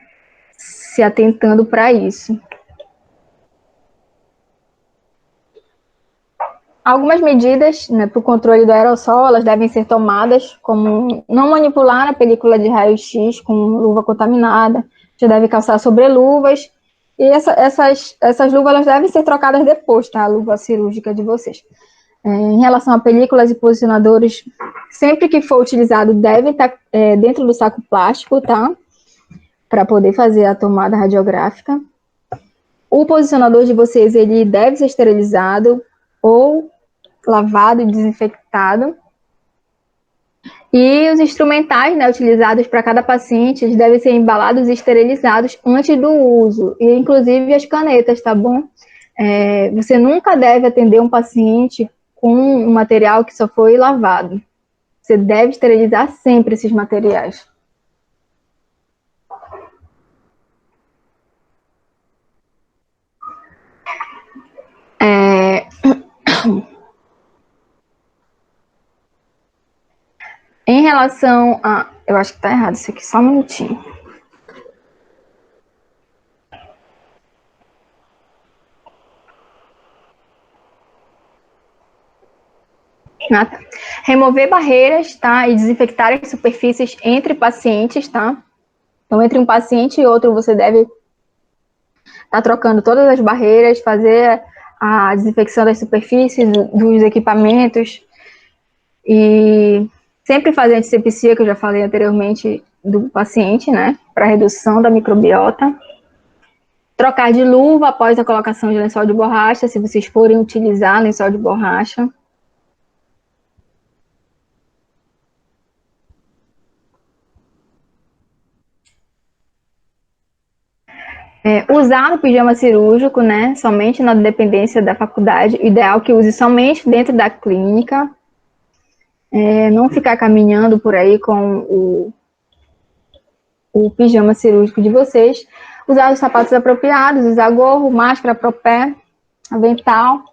se atentando para isso. Algumas medidas, né, para o controle do aerossol, elas devem ser tomadas, como não manipular a película de raio-x com luva contaminada, já deve calçar sobreluvas, e essas luvas elas devem ser trocadas depois, tá? A luva cirúrgica de vocês. Em relação a películas e posicionadores, sempre que for utilizado, deve estar dentro do saco plástico, tá? Para poder fazer a tomada radiográfica. O posicionador de vocês, ele deve ser esterilizado ou lavado e desinfectado. E os instrumentais, né, utilizados para cada paciente, eles devem ser embalados e esterilizados antes do uso, e inclusive as canetas, tá bom? Você nunca deve atender um paciente com um material que só foi lavado. Você deve esterilizar sempre esses materiais. Em relação a... Eu acho que tá errado isso aqui, só um minutinho. Tá. Remover barreiras, tá? E desinfectar as superfícies entre pacientes, tá? Então, entre um paciente e outro, você deve estar trocando todas as barreiras, fazer a desinfecção das superfícies, dos equipamentos, e sempre fazer a antisepsia, que eu já falei anteriormente, do paciente, né, para redução da microbiota. Trocar de luva após a colocação de lençol de borracha, se vocês forem utilizar lençol de borracha. Usar o pijama cirúrgico, né, somente na dependência da faculdade, ideal que use somente dentro da clínica. Não ficar caminhando por aí com o pijama cirúrgico de vocês. Usar os sapatos apropriados, usar gorro, máscara pro pé, avental.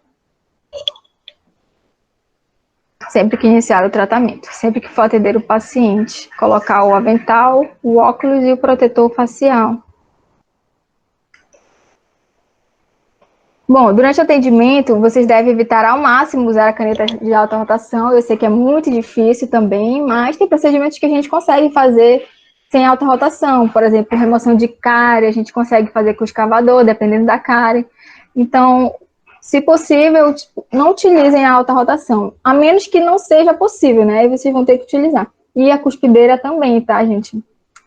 Sempre que iniciar o tratamento. Sempre que for atender o paciente, colocar o avental, o óculos e o protetor facial. Bom, durante o atendimento, vocês devem evitar ao máximo usar a caneta de alta rotação. Eu sei que é muito difícil também, mas tem procedimentos que a gente consegue fazer sem alta rotação. Por exemplo, remoção de cárie, a gente consegue fazer com o escavador, dependendo da cárie. Então, se possível, não utilizem a alta rotação, a menos que não seja possível, né? Aí vocês vão ter que utilizar. E a cuspideira também, tá, gente?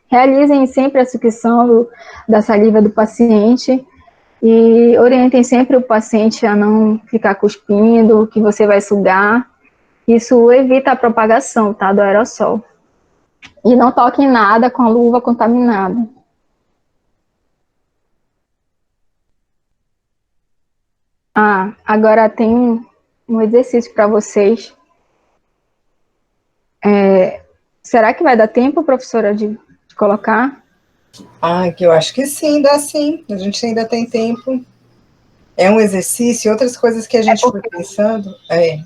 Realizem sempre a sucção da saliva do paciente. E orientem sempre o paciente a não ficar cuspindo, que você vai sugar. Isso evita a propagação, tá, do aerossol. E não toque em nada com a luva contaminada. Agora tem um exercício para vocês. Será que vai dar tempo, professora, de colocar? Que eu acho que sim, dá sim. A gente ainda tem tempo. É um exercício, outras coisas que a gente foi pensando.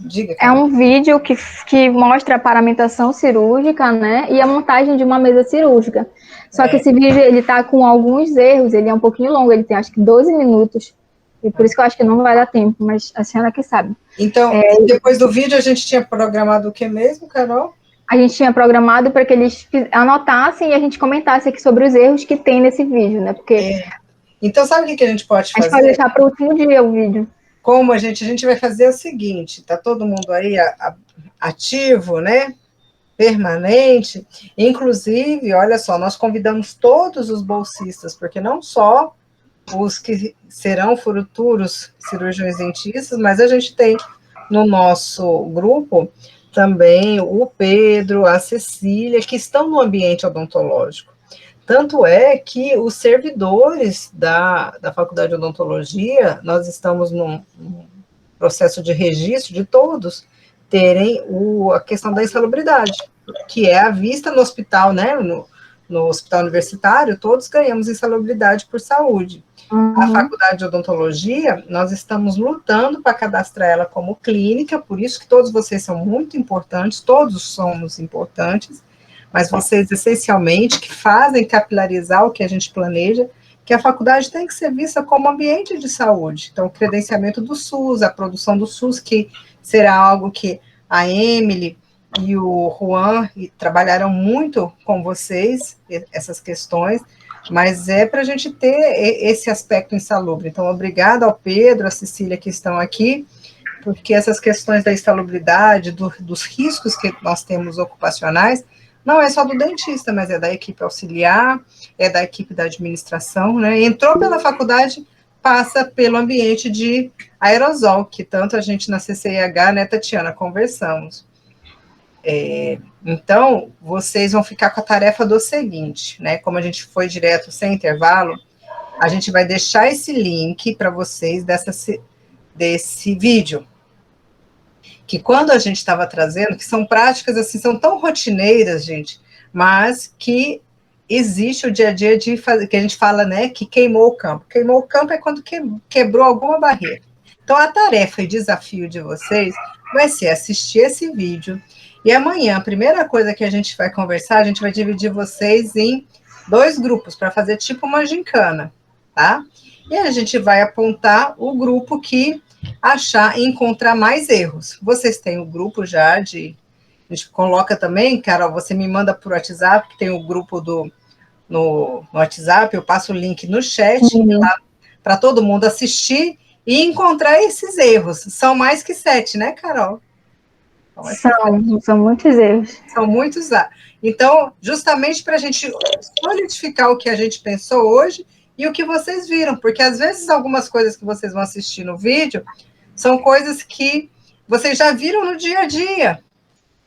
Diga. É um vídeo que mostra a paramentação cirúrgica, né? E a montagem de uma mesa cirúrgica. Só que esse vídeo, ele tá com alguns erros, ele é um pouquinho longo, ele tem acho que 12 minutos. E por isso que eu acho que não vai dar tempo, mas a senhora que sabe. Então, depois do vídeo, a gente tinha programado o que mesmo, Carol? A gente tinha programado para que eles anotassem e a gente comentasse aqui sobre os erros que tem nesse vídeo, né? Porque Então, sabe o que que a gente pode a gente pode fazer? deixar para o último dia o vídeo. Como a gente vai fazer o seguinte, tá todo mundo aí ativo, né? Permanente. Inclusive, olha só, nós convidamos todos os bolsistas, porque não só os que serão futuros cirurgiões dentistas, mas a gente tem no nosso grupo também o Pedro, a Cecília, que estão no ambiente odontológico. Tanto é que os servidores da Faculdade de Odontologia, nós estamos num processo de registro de todos terem a questão da insalubridade, que é à vista no hospital, né, no hospital universitário, todos ganhamos insalubridade por saúde. A Faculdade de Odontologia, nós estamos lutando para cadastrar ela como clínica, por isso que todos vocês são muito importantes, todos somos importantes, mas vocês, essencialmente, que fazem capilarizar o que a gente planeja, que a faculdade tem que ser vista como ambiente de saúde. Então, o credenciamento do SUS, a produção do SUS, que será algo que a Emily e o Juan trabalharam muito com vocês, essas questões, mas é para a gente ter esse aspecto insalubre. Então, obrigada ao Pedro, à Cecília que estão aqui, porque essas questões da insalubridade, dos riscos que nós temos ocupacionais, não é só do dentista, mas é da equipe auxiliar, é da equipe da administração, né? Entrou pela faculdade, passa pelo ambiente de aerosol, que tanto a gente na CCIH, né, Tatiana, conversamos. Então, vocês vão ficar com a tarefa do seguinte, né? Como a gente foi direto sem intervalo, a gente vai deixar esse link para vocês desse vídeo, que quando a gente estava trazendo, que são práticas assim, são tão rotineiras, gente, mas que existe o dia a dia de fazer, que a gente fala, né, que queimou o campo. Queimou o campo é quando quebrou alguma barreira. Então, a tarefa e desafio de vocês vai ser assistir esse vídeo, e amanhã, a primeira coisa que a gente vai conversar, a gente vai dividir vocês em 2 grupos, para fazer tipo uma gincana, tá? E a gente vai apontar o grupo que achar e encontrar mais erros. Vocês têm o grupo já a gente coloca também, Carol, você me manda por WhatsApp, que tem o grupo no WhatsApp, eu passo o link no chat, para todo mundo assistir e encontrar esses erros. São mais que 7, né, Carol? São muitos erros. São muitos. Então, justamente para a gente solidificar o que a gente pensou hoje e o que vocês viram, porque às vezes algumas coisas que vocês vão assistir no vídeo são coisas que vocês já viram no dia a dia.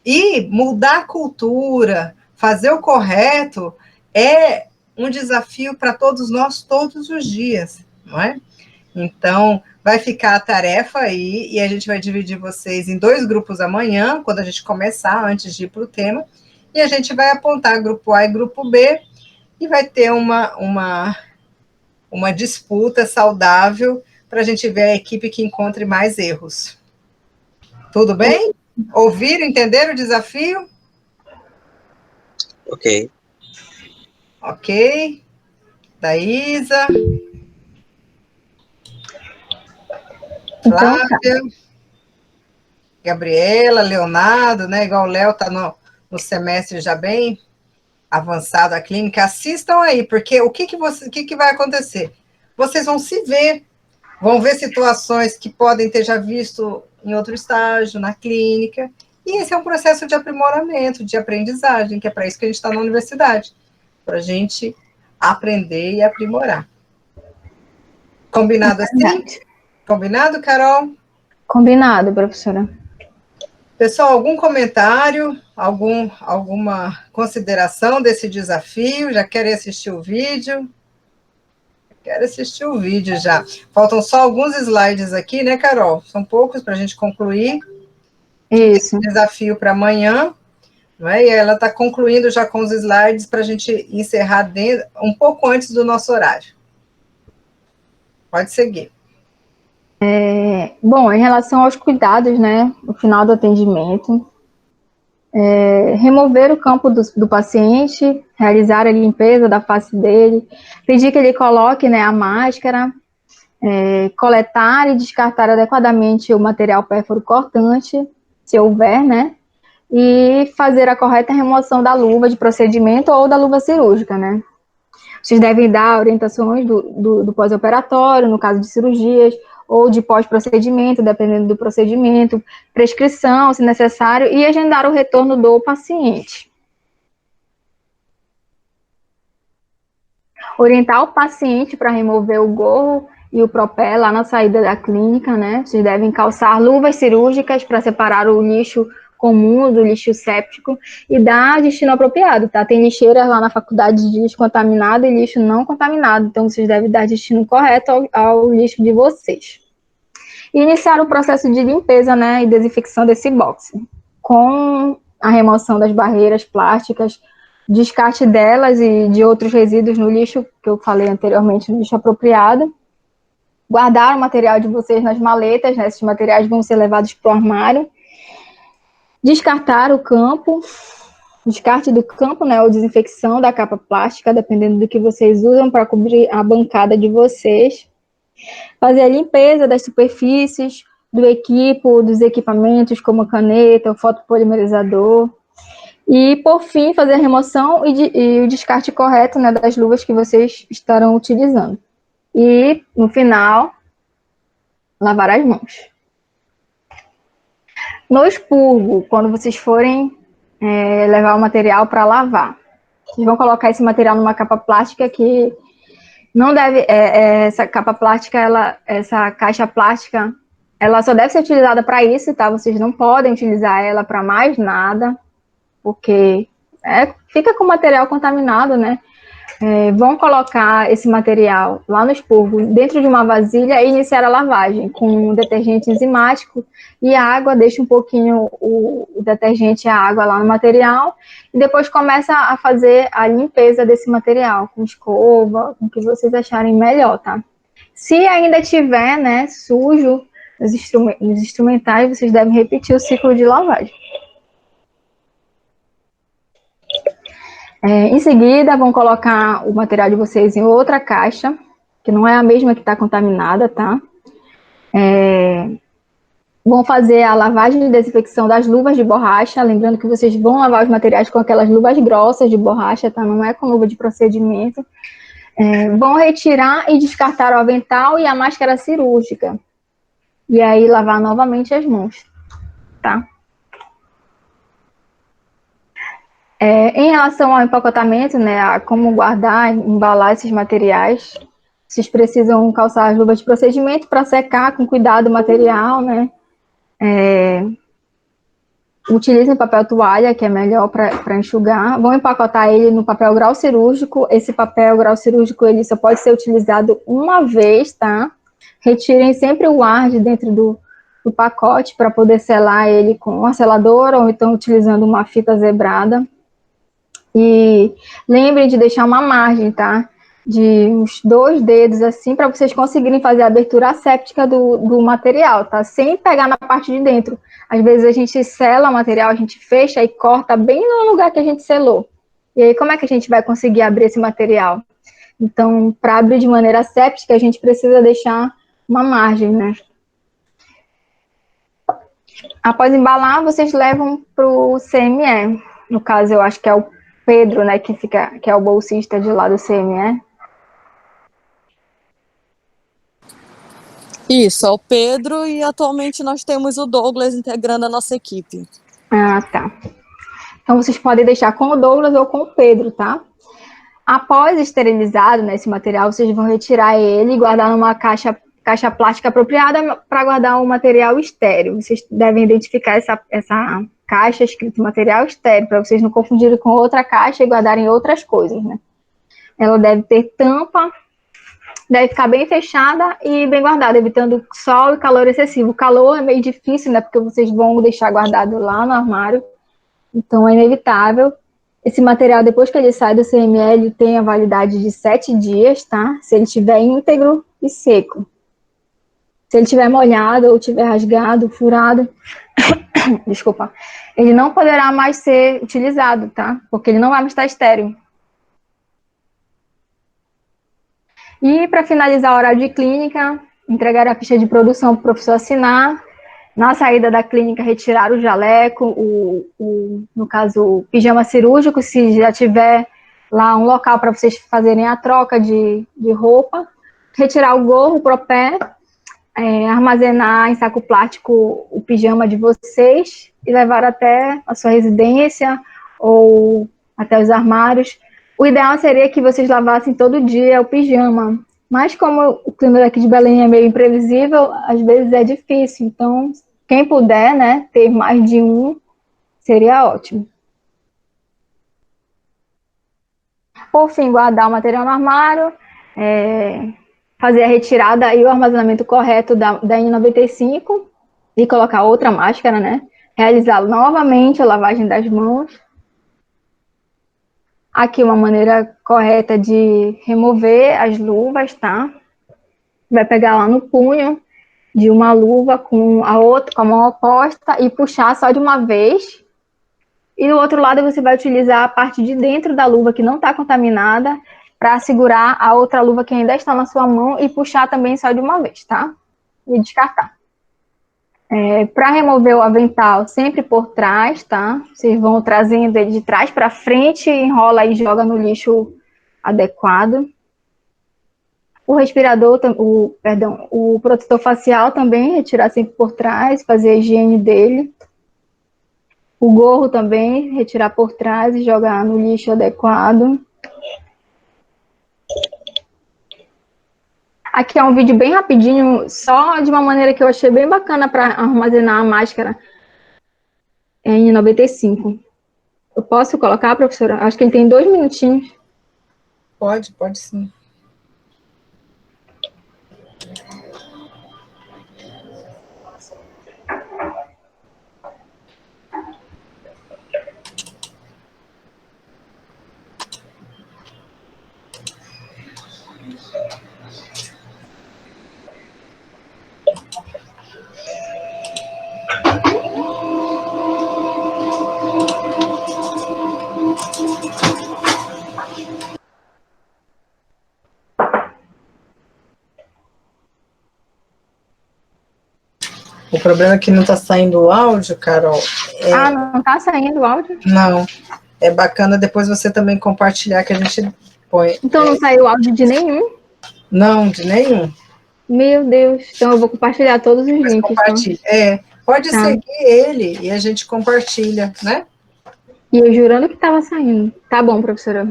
E mudar a cultura, fazer o correto, é um desafio para todos nós, todos os dias, não é? Então, vai ficar a tarefa aí, e a gente vai dividir vocês em 2 grupos amanhã, quando a gente começar, antes de ir para o tema, e a gente vai apontar grupo A e grupo B, e vai ter uma disputa saudável para a gente ver a equipe que encontre mais erros. Tudo bem? Ouviram, entenderam o desafio? Ok. Ok. Daísa. Flávia. Gabriela, Leonardo, né? Igual o Léo está no semestre já bem avançado a clínica. Assistam aí, porque o que vai acontecer? Vocês vão se ver, vão ver situações que podem ter já visto em outro estágio, na clínica, e esse é um processo de aprimoramento, de aprendizagem, que é para isso que a gente está na universidade, para a gente aprender e aprimorar. Combinado assim? Combinado, Carol? Combinado, professora. Pessoal, algum comentário, alguma consideração desse desafio? Já querem assistir o vídeo? Quero assistir o vídeo já. Faltam só alguns slides aqui, né, Carol? São poucos para a gente concluir. Isso. Esse desafio para amanhã, não é? E ela está concluindo já com os slides para a gente encerrar um pouco antes do nosso horário. Pode seguir. Bom, em relação aos cuidados, né, no final do atendimento, remover o campo do paciente, realizar a limpeza da face dele, pedir que ele coloque, né, a máscara, coletar e descartar adequadamente o material pérfuro cortante, se houver, né, e fazer a correta remoção da luva de procedimento ou da luva cirúrgica, né? Vocês devem dar orientações do pós-operatório, no caso de cirurgias, ou de pós-procedimento, dependendo do procedimento, prescrição, se necessário, e agendar o retorno do paciente. Orientar o paciente para remover o gorro e o propé lá na saída da clínica, né? Vocês devem calçar luvas cirúrgicas para separar o lixo comum do lixo séptico e dar destino apropriado, tá? Tem lixeiras lá na faculdade de lixo contaminado e lixo não contaminado, então vocês devem dar destino correto ao lixo de vocês. E iniciar o processo de limpeza, né, e desinfecção desse box, com a remoção das barreiras plásticas, descarte delas e de outros resíduos no lixo, que eu falei anteriormente, no lixo apropriado. Guardar o material de vocês nas maletas, né, esses materiais vão ser levados para o armário. Descartar o campo, descarte do campo, né, ou desinfecção da capa plástica, dependendo do que vocês usam para cobrir a bancada de vocês. Fazer a limpeza das superfícies, do equipo, dos equipamentos, como a caneta, o fotopolimerizador. E, por fim, fazer a remoção e o descarte correto, né, das luvas que vocês estarão utilizando. E, no final, lavar as mãos. No expurgo, quando vocês forem levar o material para lavar, vocês vão colocar esse material numa capa plástica que não deve, essa capa plástica, essa caixa plástica, ela só deve ser utilizada para isso, tá? Vocês não podem utilizar ela para mais nada, porque fica com o material contaminado, né? Vão colocar esse material lá no expurgo, dentro de uma vasilha e iniciar a lavagem com um detergente enzimático e água, deixa um pouquinho o detergente e a água lá no material e depois começa a fazer a limpeza desse material com escova, com o que vocês acharem melhor, tá? Se ainda tiver, né, sujo nos instrumentais, vocês devem repetir o ciclo de lavagem. Em seguida, vão colocar o material de vocês em outra caixa, que não é a mesma que está contaminada, tá? Vão fazer a lavagem e desinfecção das luvas de borracha, lembrando que vocês vão lavar os materiais com aquelas luvas grossas de borracha, tá? Não é com luva de procedimento. Vão retirar e descartar o avental e a máscara cirúrgica. E aí, lavar novamente as mãos, tá? Em relação ao empacotamento, né, a como guardar, embalar esses materiais, vocês precisam calçar as luvas de procedimento para secar com cuidado o material, né? Utilizem papel toalha, que é melhor para enxugar. Vão empacotar ele no papel grau cirúrgico. Esse papel grau cirúrgico ele só pode ser utilizado uma vez, tá? Retirem sempre o ar de dentro do pacote para poder selar ele com uma seladora ou então utilizando uma fita zebrada. E lembrem de deixar uma margem, tá? De uns 2 dedos, assim, para vocês conseguirem fazer a abertura asséptica do material, tá? Sem pegar na parte de dentro. Às vezes a gente sela o material, a gente fecha e corta bem no lugar que a gente selou. E aí, como é que a gente vai conseguir abrir esse material? Então, para abrir de maneira asséptica, a gente precisa deixar uma margem, né? Após embalar, vocês levam para o CME. No caso, eu acho que é o Pedro, né, que é o bolsista de lá do CME. Isso, é o Pedro e atualmente nós temos o Douglas integrando a nossa equipe. Ah, tá. Então, vocês podem deixar com o Douglas ou com o Pedro, tá? Após esterilizado, né, esse material, vocês vão retirar ele e guardar numa caixa plástica apropriada para guardar o material estéril. Vocês devem identificar essa caixa escrito material estéril, para vocês não confundirem com outra caixa e guardarem outras coisas, né? Ela deve ter tampa, deve ficar bem fechada e bem guardada, evitando sol e calor excessivo. O calor é meio difícil, né, porque vocês vão deixar guardado lá no armário, então é inevitável. Esse material, depois que ele sai do CML, tem a validade de 7 dias, tá? Se ele estiver íntegro e seco. Se ele estiver molhado ou estiver rasgado, furado, desculpa, ele não poderá mais ser utilizado, tá? Porque ele não vai mais estar estéril. E para finalizar o horário de clínica, entregar a ficha de produção para o professor assinar Na saída da clínica, retirar o jaleco, no caso, o pijama cirúrgico, se já tiver lá um local para vocês fazerem a troca de roupa. Retirar o gorro, o propé, armazenar em saco plástico o pijama de vocês e levar até a sua residência ou até os armários. O ideal seria que vocês lavassem todo dia o pijama, mas como o clima daqui de Belém é meio imprevisível, às vezes é difícil, então quem puder, né, ter mais de um, seria ótimo. Por fim, guardar o material no armário, fazer a retirada e o armazenamento correto da N95 e colocar outra máscara, né? Realizar novamente a lavagem das mãos. Aqui uma maneira correta de remover as luvas, tá? Vai pegar lá no punho de uma luva com a outra, com a mão oposta e puxar só de uma vez. E do outro lado você vai utilizar a parte de dentro da luva que não está contaminada para segurar a outra luva que ainda está na sua mão e puxar também só de uma vez, tá? E descartar. Para remover o avental, sempre por trás, tá? Vocês vão trazendo ele de trás para frente, enrola e joga no lixo adequado. O respirador, o protetor facial também, retirar sempre por trás, fazer a higiene dele. O gorro também, retirar por trás e jogar no lixo adequado. Aqui é um vídeo bem rapidinho, só de uma maneira que eu achei bem bacana para armazenar a máscara N95. Eu posso colocar, professora? Acho que ele tem 2 minutinhos. Pode sim. O problema é que não está saindo o áudio, Carol. Não está saindo o áudio? Não. É bacana depois você também compartilhar que a gente põe. Então não saiu áudio de nenhum? Não, de nenhum. Meu Deus. Então eu vou compartilhar todos os links. Compartilha. Então. Pode seguir ele e a gente compartilha, né? E eu jurando que estava saindo. Tá bom, professora.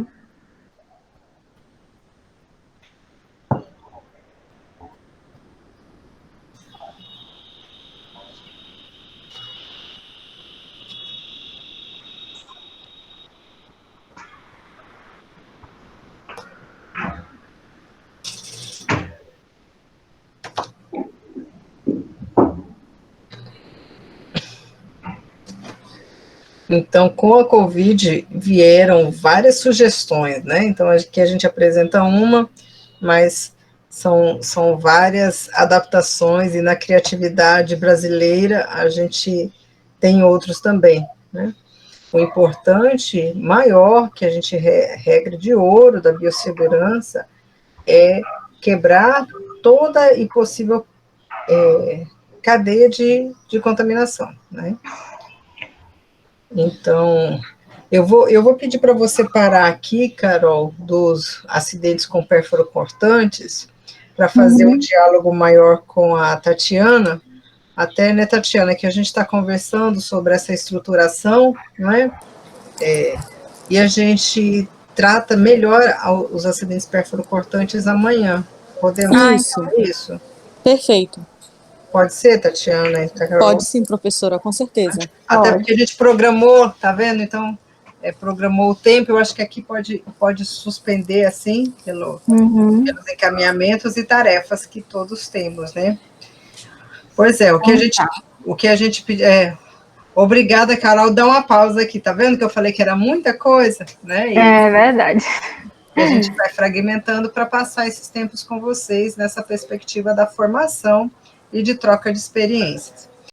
Então, com a Covid, vieram várias sugestões, né? Então, aqui a gente apresenta uma, mas são várias adaptações, e na criatividade brasileira a gente tem outros também, né? O importante, maior, que a gente regra de ouro da biossegurança, é quebrar toda e possível cadeia de contaminação, né? Então, eu vou pedir para você parar aqui, Carol, dos acidentes com pérfuro cortantes, para fazer um diálogo maior com a Tatiana, até, né, Tatiana, que a gente está conversando sobre essa estruturação, não é? E a gente trata melhor os acidentes pérfuro cortantes amanhã. Podemos fazer isso? Perfeito. Pode ser, Tatiana? Pode sim, professora, com certeza. Até porque a gente programou, tá vendo? Então, programou o tempo, eu acho que aqui pode suspender, assim, pelos encaminhamentos e tarefas que todos temos, né? Pois é, o que a gente pediu... Obrigada, Carol. Dá uma pausa aqui, tá vendo que eu falei que era muita coisa, né? É verdade. E a gente vai fragmentando para passar esses tempos com vocês nessa perspectiva da formação e de troca de experiências.